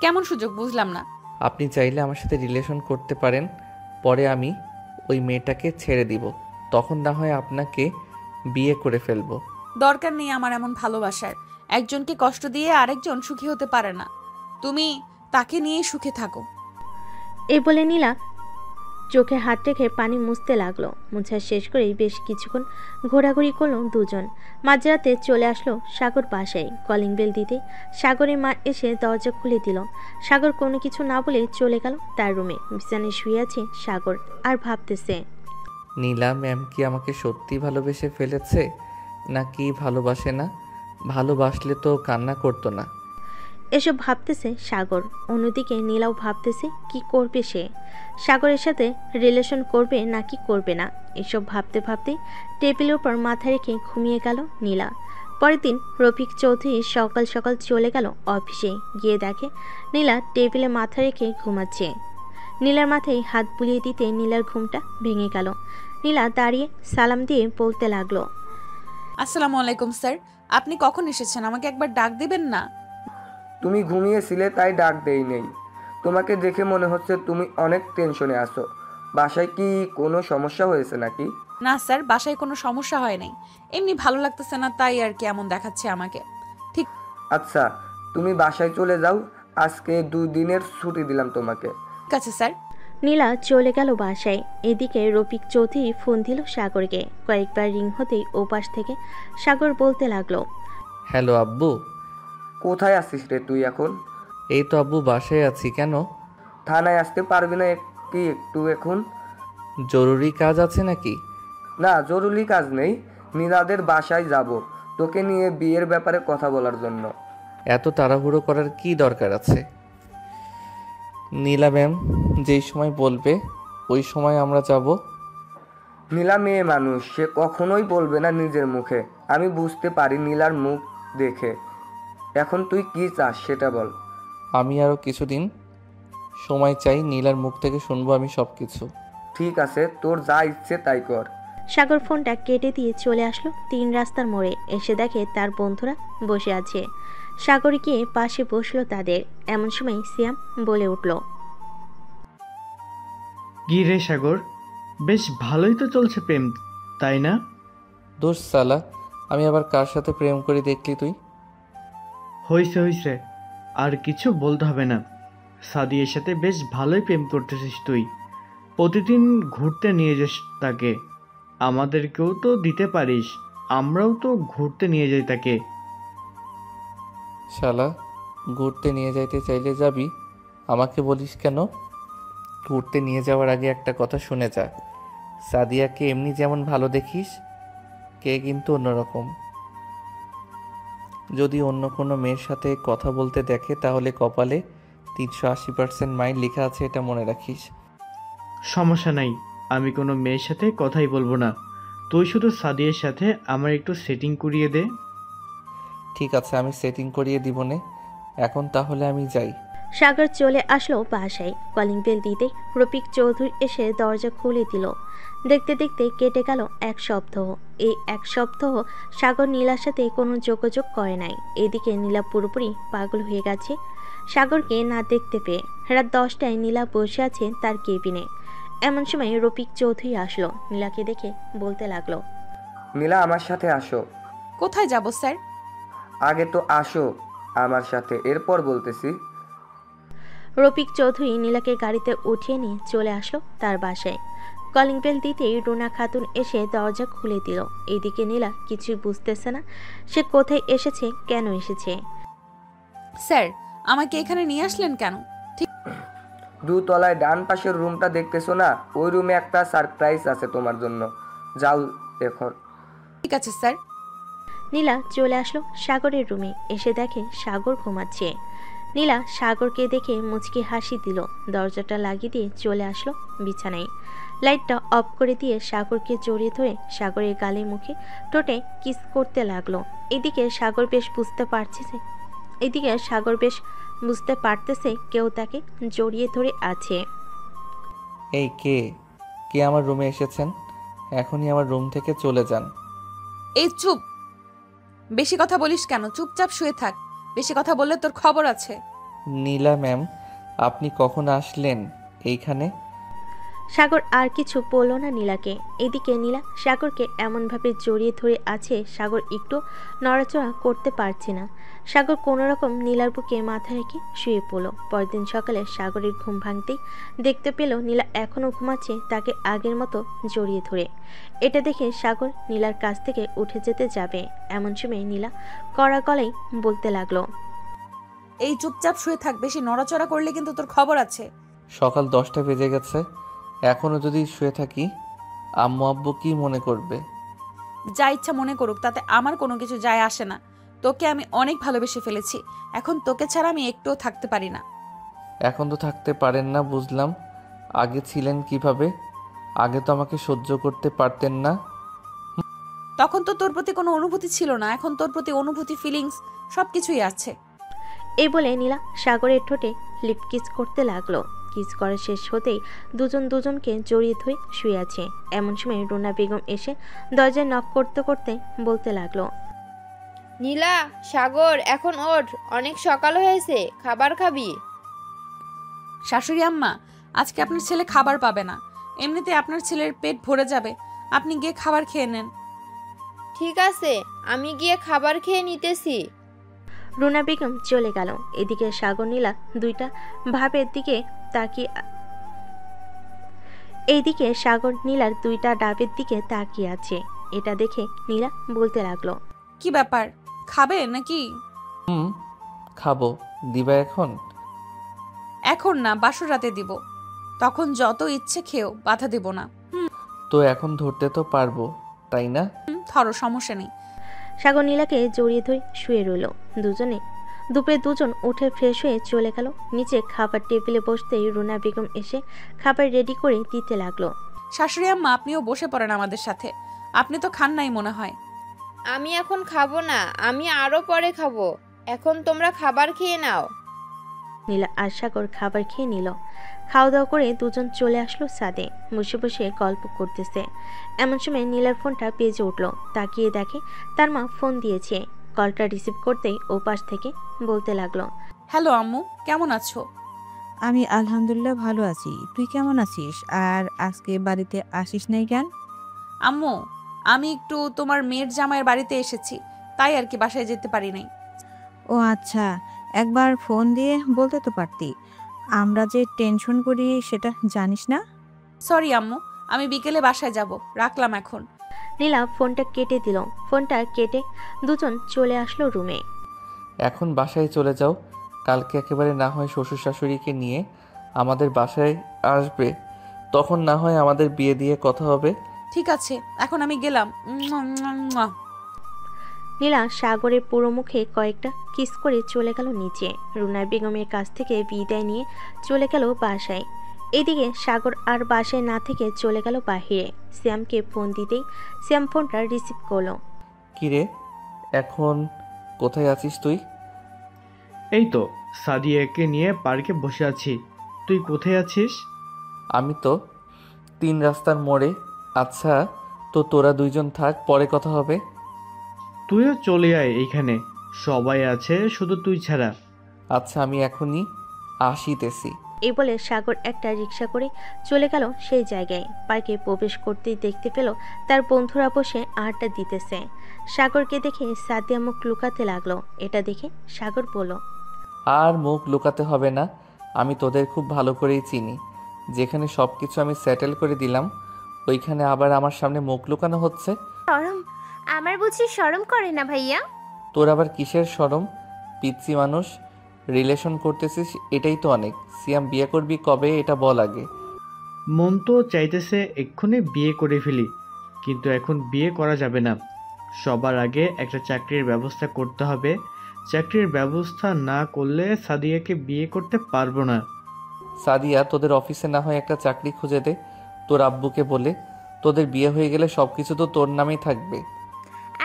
কেমন সুযোগ? বুঝলাম না। আপনি চাইলে আমার সাথে রিলেশন করতে পারেন, পরে আমি ওই মেয়েটাকে ছেড়ে দিব, তখন না হয় আপনাকে বিয়ে করে ফেলবো। দরকার নেই আমার এমন ভালোবাসার। একজনকে কষ্ট দিয়ে আরেকজন সুখী হতে পারে না, তুমি তাকে নিয়ে সুখে থাকো। এই বলে নীলা চোখে হাত রেখে পানি মুছতে লাগলো। মুছা শেষ করেই বেশ কিছুক্ষণ ঘোরাঘুরি করলো দুজন। মাঝরাতে চলে আসলো সাগর বাসায়। কলিং বেল দিতে সাগরের মা এসে দরজা খুলে দিল। সাগর কোনো কিছু না বলে চলে গেল তার রুমে। বিছানায় শুয়ে আছে সাগর আর ভাবতেছে, নীলা ম্যাম কি আমাকে সত্যি ভালোবেসে ফেলেছে নাকি ভালোবাসে না? ভালোবাসলে তো কান্না করতো না। এসব ভাবতেছে সাগর। অন্যদিকে নীলাও ভাবতেছে কি করবে সে। সাগরের সাথে রিলেশন করবে নাকি করবে না, এসব ভাবতে ভাবতে টেবিলের উপর মাথা রেখে ঘুমিয়ে গেল নীলা। পরের দিন রফিক চৌধুরী সকাল সকাল চলে গেল অফিসে। গিয়ে দেখে নীলা টেবিলে মাথা রেখে ঘুমাচ্ছে। নীলার মাথায় হাত বুলিয়ে দিতে নীলার ঘুমটা ভেঙে গেল। নীলা দাঁড়িয়ে সালাম দিয়ে বলতে লাগলো, আসসালামু আলাইকুম স্যার, আপনি কখন এসেছেন? আমাকে একবার ডাক দিবেন না? তুমি ঘুমিয়েছিলে তাই ডাক দেই নেই। তোমাকে দেখে মনে হচ্ছে তুমি অনেক টেনশনে আছো। বাসায় কি কোনো সমস্যা হয়েছে নাকি? না স্যার, বাসায় কোনো সমস্যা হয় নাই, এমনি ভালো লাগতেছে না তাই আর কি এমন দেখাচ্ছে আমাকে। ঠিক আচ্ছা, তুমি বাসায় চলে যাও। আজকে 2 দিনের ছুটি দিলাম তোমাকে। ঠিক আছে স্যার। নীলা চলে গেল বাসায়। এদিকে রফিক চৌধুরী ফোন দিল সাগরকে। কয়েকবার রিং হতেই ওপাশ থেকে সাগর বলতে লাগলো, হ্যালো আব্বু। কোথায় আছিস রে তুই এখন? এই তো আব্বু, বাসায় আছি। কেন? থানায় আসতে পারবি না কি একটু এখন? জরুরি কাজ আছে নাকি? না, জরুরি কাজ নেই। নীলাদের বাসায় যাব তোকে নিয়ে বিয়ের ব্যাপারে কথা বলার জন্য। এত তাড়াহুড়ো করার কি দরকার আছে? নীলা ম্যাম যেই সময় বলবে ওই সময় আমরা যাব। নীলা মেয়ে মানুষ, সে কখনোই বলবে না নিজের মুখে। আমি বুঝতে পারি নীলার মুখ দেখে। এখন তুই কি চাস সেটা বল। আমি আরও কিছুদিন সময় চাই, নীলার মুখ থেকে শুনবো আমি সব কিছু। ঠিক আছে, তোর যা ইচ্ছে তাই কর। সাগর ফোনটা কেটে দিয়ে চলে আসলো 3 রাস্তার মোড়ে। এসে দেখে তার বন্ধুরা বসে আছে। সাগর গিয়ে পাশে বসলো তাদের। এমন সময় সিয়াম বলে উঠল, কি রে সাগর, বেশ ভালোই তো চলছে প্রেম, তাই না? দোষ সালা, আমি আবার কার সাথে প্রেম করি দেখলি তুই? হইছে হইছে, আর কিছু বলতে হবে না। সাদিয়ার সাথে বেশ ভালোই প্রেম করতেছিস তুই। প্রতিদিন ঘুরতে নিয়ে যাস তাকে। আমাদেরকেও তো দিতে পারিস, আমরাও তো ঘুরতে নিয়ে যাই তাকে। শালা, ঘুরতে নিয়ে যাইতে চাইলে যাবি, আমাকে বলিস কেন? ঘুরতে নিয়ে যাওয়ার আগে একটা কথা শুনে যা। সাদিয়াকে এমনি যেমন ভালো দেখিস, কে কিন্তু অন্যরকম। যদি অন্য কোনো মেয়ের সাথে কথা বলতে দেখে তাহলে কপালে 380% মাইল লেখা আছে, এটা মনে রাখিস। সমস্যা নাই, আমি কোনো মেয়ের সাথে কথাই বলবো না। তুই শুধু সাদিয়ার সাথে আমার একটু সেটিং করিয়ে দে। ঠিক আছে, আমি সেটিং করিয়ে দিব নে। এখন তাহলে আমি যাই। সাগর চলে আসলো বাসায়। কলিং বেল দিতে রফিক চৌধুরী এসে দরজা খুলে দিল। দেখতে দেখতে কেটে গেল 1 সপ্তাহ। এই 1 সপ্তাহ সাগর নীলার সাথে কোনো যোগাযোগ করে নাই। এদিকে নীলা পুরোপুরি পাগল হয়ে গেছে সাগরকে না দেখতে পেয়ে। রাত 10টায় নীলা বসে আছে তার কেবিনে। এমন সময় রফিক চৌধুরী আসলো। নীলাকে দেখে বলতে লাগলো, নীলা আমার সাথে আসো। কোথায় যাব স্যার? আগে তো আসো আমার সাথে, এরপর বলতেছি। রফিক চৌধুরী নীলাকে গাড়িতে উঠিয়ে নিয়ে চলে আসলো তার বাসায়। কলিং বেল দিতেই রুনা খাতুন এসে দরজা খুলে দিল। এদিকে নীলা কিছুই বুঝতেছে না সে কোথায় এসেছে, কেন এসেছে। স্যার, আমাকে এখানে নিয়ে আসলেন কেন? ঠিক 2 তলায় ডান পাশের রুমটা দেখতেছো না, ওই রুমে একটা সারপ্রাইজ আছে তোমার জন্য। যাও এখন। ঠিক আছে স্যার। নীলা চলে আসলো সাগরের রুমে। এসে দেখে সাগর ঘুমাচ্ছে। নীলা সাগরকে দেখে মুচকি হাসি দিল। দরজাটা লাগিয়ে দিয়ে চলে আসলো বিছানায়। লাইটটা অফ করে দিয়ে সাগরকে জড়িয়ে ধরে সাগরের গালে মুখে ঠোঁটে কিস করতে লাগলো। এদিকে সাগর বেশ বুঝতে পারতেছে কেউ তাকে জড়িয়ে ধরে আছে। এই কে কে আমার রুমে এসেছেন? এখনই আমার রুম থেকে চলে যান। এই চুপ, বেশি কথা বলিস কেন? চুপচাপ শুয়ে থাক, বেশি কথা বললে তোর খবর আছে। নীলা ম্যাম, আপনি কখন আসলেন এইখানে? সাগর আর কিছু বলল না নীলাকে। এদিকে নীলা সাগরকে এমনভাবে জড়িয়ে ধরে আছে, সাগর একটু নড়াচড়া করতে পারছে না। সাগর কোনোরকম নীলার বুকে মাথা রেখে শুয়ে পড়ল। পরদিন সকালে সাগরের ঘুম ভাঙতেই দেখতে পেল নীলা এখনও ঘুমাচ্ছে, তাকে আগের মতো জড়িয়ে ধরে। এটা দেখে সাগর নীলার কাছ থেকে উঠে যেতে যাবে, এমন সময় নীলা কড়া গলায় বলতে লাগলো, এই চুপচাপ শুয়ে থাক, বেশি নড়াচড়া করলে কিন্তু তোর খবর আছে। সকাল 10টা বেজে গেছে, এখনও যদি শুয়ে থাকি আম্মু আব্বু কি মনে করবে? যা ইচ্ছা মনে করুক, তাতে আমার কোনো কিছু যায় আসে না। তোকে আমি অনেক ভালোবেসে ফেলেছি, এখন তোকে ছাড়া আমি একটুও থাকতে পারি না। এখন তো থাকতে পারেন না বুঝলাম, আগে ছিলেন কিভাবে? আগে তো আমাকে সহ্য করতে পারতেন না। তখন তো তোর প্রতি কোনো অনুভূতি ছিল না, এখন তোর প্রতি অনুভূতি, ফিলিংস সবকিছুই আছে। এই বলে নীলা সাগরের ঠোঁটে লিপ কিস করতে লাগলো। কিস করা শেষ হতেই দুজন দুজনকে জড়িয়ে ধরে শুয়ে আছে। এমন সময় রুনা বেগম এসে দরজায় নক করতে করতে বলতে লাগলো, নীলা, সাগর এখন ওঠ, অনেক সকাল হয়েছে, খাবার খাবি? শাশুড়ি আম্মা, আজকে আপনার ছেলে খাবার পাবে না, এমনিতে আপনার ছেলের পেট ভরে যাবে, আপনি গিয়ে খাবার খেয়ে নেন। ঠিক আছে, আমি গিয়ে খাবার খেয়ে নিতেছি। রুনা বেগম চলে গেল। এদিকে সাগর নীলা দুইটা ভাবের দিকে তাকিয়ে এইদিকে সাগর নীলার দুইটা ডাবের দিকে তাকিয়ে আছে। এটা দেখে নীলা বলতে লাগলো, কি ব্যাপার, খাবে নাকি? খাবো, দিবা এখন? এখন না, বাসর রাতে দিব, তখন যত ইচ্ছে খেও, বাধা দেব না। তো এখন ধরতে তো পারবো তাই না? ধরো, সমস্যা নেই। সাগর নীলাকে জড়িয়ে ধরে শুয়ে রইল। দুপুরে দুজন উঠে ফ্রেশ হয়ে চলে গেল নিচে। খাবার টেবিলে বসতেই রুনা বেগম এসে খাবার রেডি করে দিতে লাগলো। শাশুড়ি আম্মা, আপনিও বসে পড়েন আমাদের সাথে, আপনি তো খান নাই মনে হয়। আমি এখন খাবো না, আমি আরো পরে খাবো, এখন তোমরা খাবার খেয়ে নাও। নীলা আর সাগর খাবার খেয়ে নিল। খাওয়া দাওয়া করে দুজন চলে আসলো ছাদে, বসে বসে গল্প করতেছে। এমন সময় নীলার ফোনটা বেজে উঠলো। তাকিয়ে দেখে তার মা ফোন দিয়েছে। কলটা রিসিভ করতেই ও পাশ থেকে বলতে লাগলো, হ্যালো আম্মু, কেমন আছো? আমি আলহামদুলিল্লাহ ভালো আছি, তুই কেমন আছিস? আর আজকে বাড়িতে আসিস নাই কেন? আম্মু, আমি একটু তোমার মেয়ের জামাইয়ের বাড়িতে এসেছি, তাই আর কি, বাসায় যেতে পারি নাই। ও আচ্ছা, একবার ফোন দিয়ে বলতে তো পারতি, আমরা যে টেনশন করি সেটা জানিস না। সরি আম্মু, আমি বিকেলে বাসায় যাব, রাখলাম এখন। নীলা ফোনটা কেটে দিল। ফোনটা কেটে দুজন চলে আসলো রুমে। এখন বাসায় চলে যাও, কালকে একেবারে না হয় শ্বশুর শাশুড়িকে নিয়ে আমাদের বাসায় আসবে, তখন না হয় আমাদের বিয়ে দিয়ে কথা হবে। ঠিক আছে, এখন আমি গেলাম। নীলা সাগরের পুরো মুখে কয়েকটা কিস করে চলে গেল নিচে। রুনা বেগমের কাছ থেকে বিদায় নিয়ে চলে গেল বাসায়। এদিকে সাগর আর বাসায় না থেকে চলে গেল বাহিরে। শ্যামকে ফোন দিতেই শ্যাম ফোনটা রিসিভ করলো। কিরে, এখন কোথায় আছিস তুই? এই তো সাদিয়াকে নিয়ে পার্কে বসে আছি, তুই কোথায় আছিস? আমি তো 3 রাস্তার মোড়ে। আচ্ছা, তো তোরা দুইজন থাক, পরে কথা হবে। তুইও চলে আয়, এইখানে সবাই আছে, শুধু তুই ছাড়া। আচ্ছা, আমি এখনই আসিতেছি। এই বলে সাগর একটা রিক্সা করে চলে গেল সেই জায়গায়। পার্কে প্রবেশ করতেই দেখতে পেল তার বন্ধুরা বসে আড্ডা দিতেছে। সাগরকে দেখে সাদিয়া মুখ লুকাতে লাগলো। এটা দেখে সাগর বলল, আর মুখ লুকাতে হবে না, আমি তোদের খুব ভালো করেই চিনি। যেখানে সব কিছু আমি সেটেল করে দিলাম, ওইখানে আবার আমার সামনে মুখ লুকানো হচ্ছে। শরম, আমার বুঝি শরম করে না ভাইয়া? তোর আবার কিসের শরম? পিচ্ছি মানুষ, রিলেশন করতেছিস, এটাই তো অনেক। সিয়াম, বিয়ে করবি কবে এটা বল আগে। মন তো চাইতেছে এক্ষুনি বিয়ে করে ফেলি, কিন্তু এখন বিয়ে করা যাবে না। সবার আগে একটা চাকরির ব্যবস্থা করতে হবে। চাকরির ব্যবস্থা না করলে সাদিয়াকে বিয়ে করতে পারবো না। সাদিয়া, তোদের অফিসে না হয় একটা চাকরি খুঁজে দে তোর আব্বুকে বলে। তোদের বিয়ে হয়ে গেলে সব কিছু তো তোর নামেই থাকবে।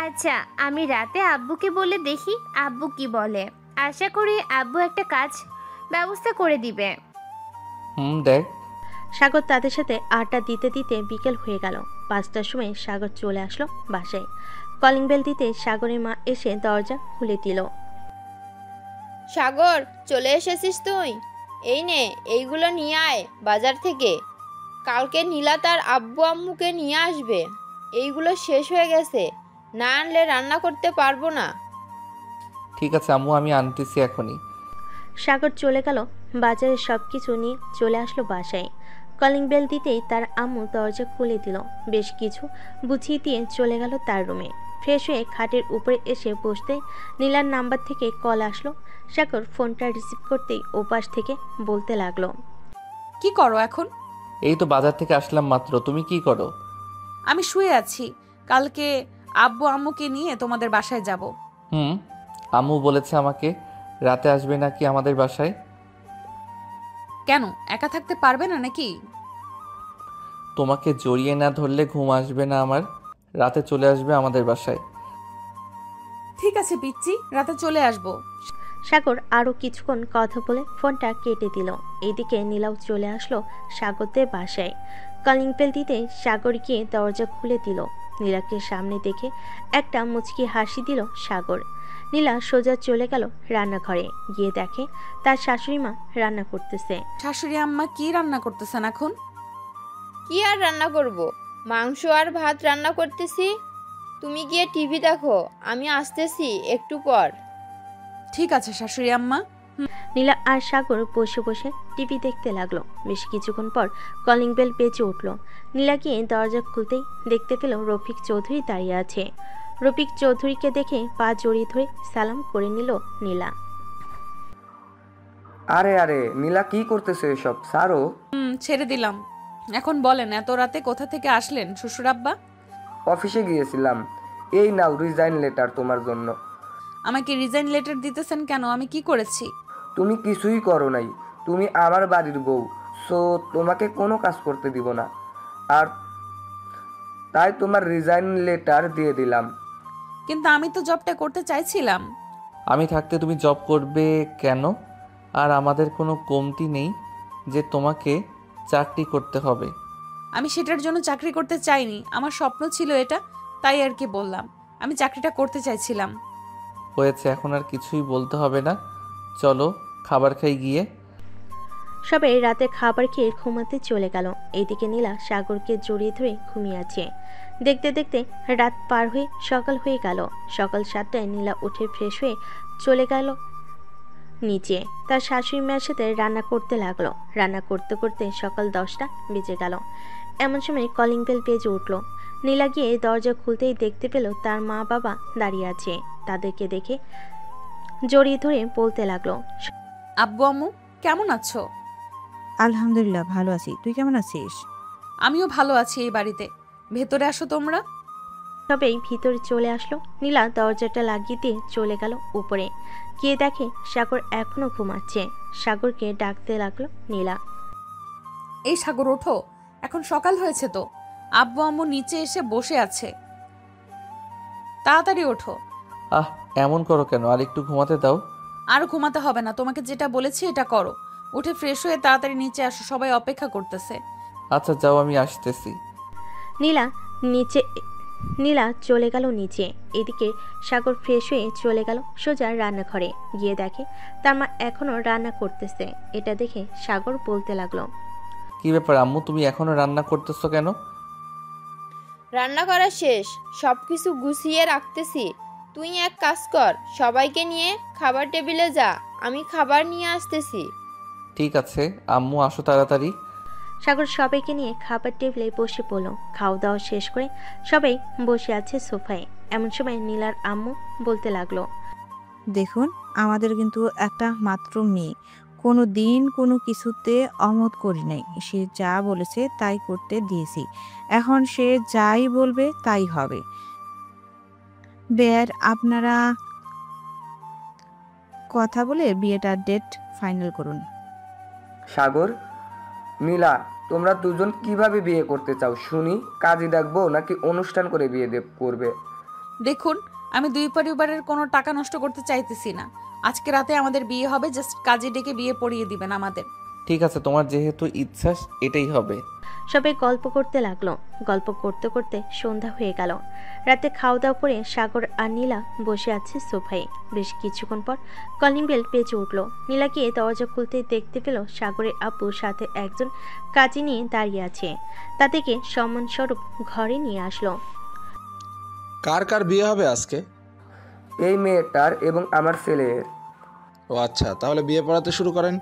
আচ্ছা, আমি রাতে আব্বুকে বলে দেখি আব্বু কি বলে। আশা করি আব্বু একটা কাজ ব্যবস্থা করে দিবে। দেখ। সাগর তাদের সাথে আড্ডা দিতে দিতে বিকেল হয়ে গেল। 5টার সময় সাগর চলে আসলো বাসায়। কলিং বেল দিতে সাগরের মা এসে দরজা খুলে দিল। সাগর, চলে এসেছিস তুই? এই নে, এইগুলো নিয়ে আয় বাজার থেকে। কালকে নীলা তার আব্বু আম্মুকে নিয়ে আসবে। এইগুলো শেষ হয়ে গেছে, না আনলে রান্না করতে পারবো না। ঠিক আছে আম্মু, আমি আনতেছি এখনই। সাগর চলে গেল বাজারে, সব কিছু নিয়ে চলে আসলো বাসায়। কলিং বেল দিতেই তার আম্মু দরজা খুলে দিল। বেশ কিছু বুঝিয়ে দিয়ে চলে গেল তার রুমে। ফ্রেশ হয়ে খাটের উপরে এসে বসতেই নীলার নাম্বার থেকে কল আসলো। সাগর ফোনটা রিসিভ করতেই ওপাশ থেকে বলতে লাগলো, কি করো এখন? এই তো বাজার থেকে আসলাম মাত্র। তুমি কি করো? আমি শুয়ে আছি। কালকে আব্বু আম্মুকে নিয়ে তোমাদের বাসায় যাব। আম্মু বলেছে আমাকে রাতে আসবে নাকি আমাদের বাসায়। কেন, একা থাকতে পারবে না নাকি? তোমাকে জড়িয়ে না ধরলে ঘুম আসবে না আমার। রাতে চলে আসবে আমাদের বাসায়। ঠিক আছে পিচ্চি, রাতে চলে আসবো। সাগর আরও কিছুক্ষণ কথা বলে ফোনটা কেটে দিল। এইদিকে নীলাও চলে আসলো সাগরদের বাসায়। কলিং বেল দিতে সাগর গিয়ে দরজা খুলে দিল। নীলাকে সামনে দেখে একটা মুচকি হাসি দিল সাগর। নীলা সোজা চলে গেল রান্নাঘরে, গিয়ে দেখে তার শাশুড়ি মা রান্না করতেছে। শাশুড়ি আম্মা কি রান্না করতেছেন এখন? কি আর রান্না করব, মাংস আর ভাত রান্না করতেছি। তুমি গিয়ে টিভি দেখো, আমি আসতেছি একটু পর। ঠিক আছে শাশুড়ি আম্মা। নীলা আর সাগর বসে বসে টিভি দেখতে লাগলো। বেশ কিছুক্ষণ পর কলিং বেল বেজে উঠল। নীলা গিয়ে দরজা খুলতেই দেখতে পেল রফিক চৌধুরী দাঁড়িয়ে আছে। রফিক চৌধুরীকে দেখে পা জড়িয়ে ধরে সালাম করে নিল নীলা। আরে আরে নীলা, কি করতেছে এসব? সারো। ছেড়ে দিলাম। এখন বলেন, এত রাতে কোথা থেকে আসলেন শ্বশুর আব্বা? অফিসে গিয়েছিলাম। এই নাও রিজাইন লেটার তোমার জন্য। আমাকে রিজাইন লেটার দিতেছেন কেন? আমি কি করেছি? তুমি কিছুই করো নাই। তুমি আমার বাড়ির বউ, সো তোমাকে কোনো কাজ করতে দিব না। আর তাই তোমার রিজাইন লেটার দিয়ে দিলাম। কিন্তু আমি তো জবটা করতে চাইছিলাম। আমি থাকতে তুমি জব করবে কেন? আর আমাদের কোনো কমতি নেই যে তোমাকে চাকরি করতে হবে। আমি সেটার জন্য চাকরি করতে চাইনি, আমার স্বপ্ন ছিল এটা, তাই আর কি বললাম। আমি চাকরিটা করতে চাইছিলাম। হয়েছে, এখন আর কিছুই বলতে হবে না। চলো খাবার খাই গিয়ে। সবাই রাতে খাবার খেয়ে ঘুমাতে চলে গেল। এইদিকে নীলা সাগরকে জড়িয়ে ধরে ঘুমিয়ে আছে। দেখতে দেখতে রাত পার হয়ে সকাল হয়ে গেল। সকাল 7টায় নীলা উঠে ফ্রেশ হয়ে চলে গেল নিচে। তার শাশুড়ি মায়ের সাথে রান্না করতে লাগলো। রান্না করতে করতে সকাল 10টা বেজে গেল। এমন সময় কলিং বেল বেজে উঠল। নীলা গিয়ে দরজা খুলতেই দেখতে পেল তার মা বাবা দাঁড়িয়ে আছে। তাদেরকে দেখে জড়িয়ে ধরে বলতে লাগলো, আব্বু আম্মু কেমন আছো? আলহামদুলিল্লাহ ভালো আছি, তুই কেমন আছিস? আমিও ভালো আছি এই বাড়িতে। ভেতরে আসো তোমরা। সবাই ভিতরে চলে আসলো। নীলা দরজাটা লাগিয়ে দিয়ে চলে গেল উপরে, গিয়ে দেখে সাগর এখনো ঘুমাচ্ছে। সাগরকে ডাকতে লাগলো নীলা। এই সাগর ওঠো, এখন সকাল হয়েছে তো। আব্বু আম্মু নিচে এসে বসে আছে, তাড়াতাড়ি ওঠো। এমন করো কেন? আর একটু ঘুমাতে দাও। আর ঘুমাতে হবে না, তোমাকে যেটা বলেছি এটা করো। উঠে ফ্রেশ হয়ে তাড়াতাড়ি নিচে আসো, সবাই অপেক্ষা করতেছে। আচ্ছা যাও, আমি আসতেছি। নীলা চলে গেল নিচে। এদিকে সাগর ফ্রেশ হয়ে চলে গেল সোজা রান্নাঘরে, গিয়ে দেখে তার মা এখনো রান্না করতেছে। এটা দেখে সাগর বলতে লাগলো, কি ব্যাপার আম্মু, তুমি এখনো রান্না করতেছো কেন? রান্না করা শেষ, সবকিছু গুছিয়ে রাখতেছি। তুই এক কাজ কর, সবাইকে নিয়ে খাবার টেবিলে যা, আমি খাবার নিয়ে আসতেছি। ঠিক আছে আম্মু, আসো তাড়াতাড়ি। সাগর সবাইকে নিয়ে খাবার টেবিলে বসে পড়ল। খাওয়া দাওয়া শেষ করে সবাই বসে আছে সোফায়। এমন সময় নীলার আম্মু বলতে লাগলো, দেখুন আমাদের কিন্তু একটা মাত্র মেয়ে, কোনো দিন কোনো কিছুতে অমত করি নাই। সে যা বলেছে তাই করতে দিয়েছি, এখন সে যাই বলবে তাই হবে। বেয়ার আপনারা কথা বলে বিয়েটার ডেট ফাইনাল করুন। সাগর, নীলা, তোমরা দুজন কিভাবে বিয়ে করতে চাও শুনি? কাজী ডাকবো নাকি অনুষ্ঠান করে বিয়ে করবে? দেখুন, আমি দুই পরিবারের কোনো টাকা নষ্ট করতে চাইতেছি না। আজকে রাতে আমাদের বিয়ে হবে, জাস্ট কাজে ডেকে বিয়ে পড়িয়ে দিবেন আমাদের। ঠিক আছে, তোমার যেহেতু ইচ্ছা এটাই হবে। সবাই গল্প করতে লাগলো। গল্প করতে করতে সন্ধ্যা হয়ে গেল। রাতে খাওয়া দাওয়া করে সাগর আর নীলা বসে আছে সোফায়। বেশ কিছুক্ষণ পর কলিং বেল বেজে উঠল। নীলা গিয়ে দরজা খুলতে দেখতে পেল সাগরের আব্বু সাথে একজন কাজী নিয়ে দাঁড়িয়ে আছে। তাদেরকে সম্মানস্বরূপ ঘরে নিয়ে আসলো। কার কার বিয়ে হবে আজকে? এই মেয়েটার এবং আমার ছেলের। ও আচ্ছা, তাহলে বিয়ে পড়াতে শুরু করেন।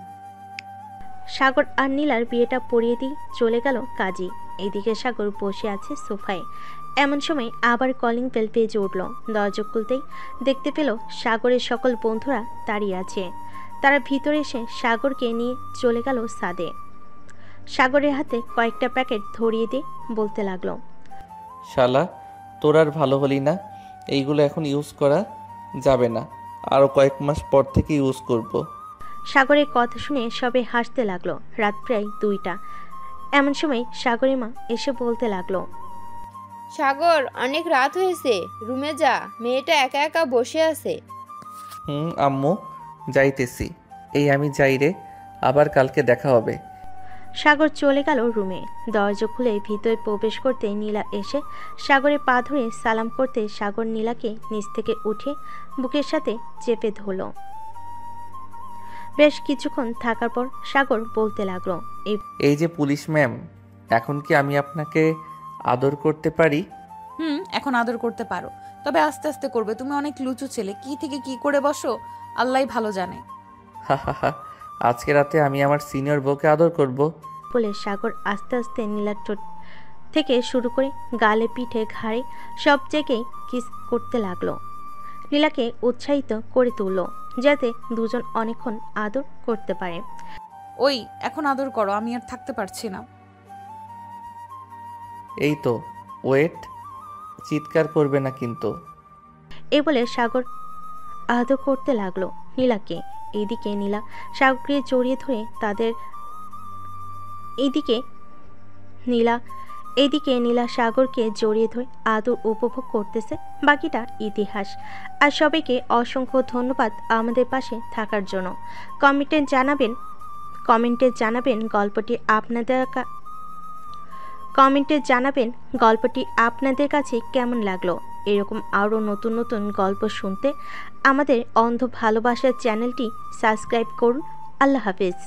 সাগর আর নীলার বিয়েটা পড়িয়ে দিয়ে চলে গেল কাজী। এইদিকে সাগর বসে আছে সোফায়। এমন সময় আবার কলিং বেল বেজে উঠল। দরজা খুলতেই দেখতে পেল সাগরের সকল বন্ধুরা দাঁড়িয়ে আছে। তারা ভিতরে এসে সাগরকে নিয়ে চলে গেল ছাদে। সাগরের হাতে কয়েকটা প্যাকেট ধরিয়ে দিয়ে বলতে লাগলো, শালা, তোর আর ভালো হলি না। এইগুলো এখন ইউজ করা যাবে না, আরও কয়েক মাস পর থেকে ইউজ করব। সাগরের কথা শুনে সবে হাসতে লাগলো। রাত প্রায় 2টা। এমন সময় সাগরের মা এসে বলতে লাগলো, সাগর, অনেক রাত হয়েছে, রুমে যা, মেয়েটা একা একা বসে আছে। আম্মু, যাইতেছি। এই আমি যাই রে, আবার কালকে দেখা হবে। সাগর চলে গেল রুমে। দরজা খুলে ভিতরে প্রবেশ করতে নীলা এসে সাগরের পা ধরে সালাম করতে সাগর নীলাকে নিচ থেকে উঠে বুকের সাথে চেপে ধরল। বেশ কিছুক্ষণ থাকার পর সাগর বলতে লাগলো, এই যে পুলিশ ম্যাম, এখন কি আমি আপনাকে আদর করতে পারি? এখন আদর করতে পারো, তবে আস্তে আস্তে করবে। তুমি অনেক লুচু ছেলে, কি থেকে কি করে বসো আল্লাহই ভালো জানে। হা হা হা, আজকে রাতে আমি আমার সিনিয়র বউকে আদর করব। বলে সাগর আস্তে আস্তে নীলার ঠোঁট থেকে শুরু করে গালে, পিঠে, ঘাড়ে সব জায়গায় কিস করতে লাগলো। নীলাকে উৎসাহিত করে তুলল যাতে দুজন অনেকক্ষণ আদর করতে পারে। ওই এখন আদর করো, আমি আর থাকতে পারছি না। এই তো, ওয়েট, চিৎকার করবে না কিন্তু। এই বলে সাগর আদর করতে লাগলো নীলাকে। এইদিকে নীলা সাগরকে জড়িয়ে ধরে এইদিকে নীলা সাগরকে জড়িয়ে ধরে আদর উপভোগ করতেছে। বাকিটা ইতিহাস। আর সবাইকে অসংখ্য ধন্যবাদ আমাদের পাশে থাকার জন্য। কমেন্টে জানাবেন গল্পটি আপনাদের কাছে কেমন লাগলো। এরকম আরও নতুন নতুন গল্প শুনতে আমাদের অন্ধ ভালোবাসার চ্যানেলটি সাবস্ক্রাইব করুন। আল্লাহ হাফেজ।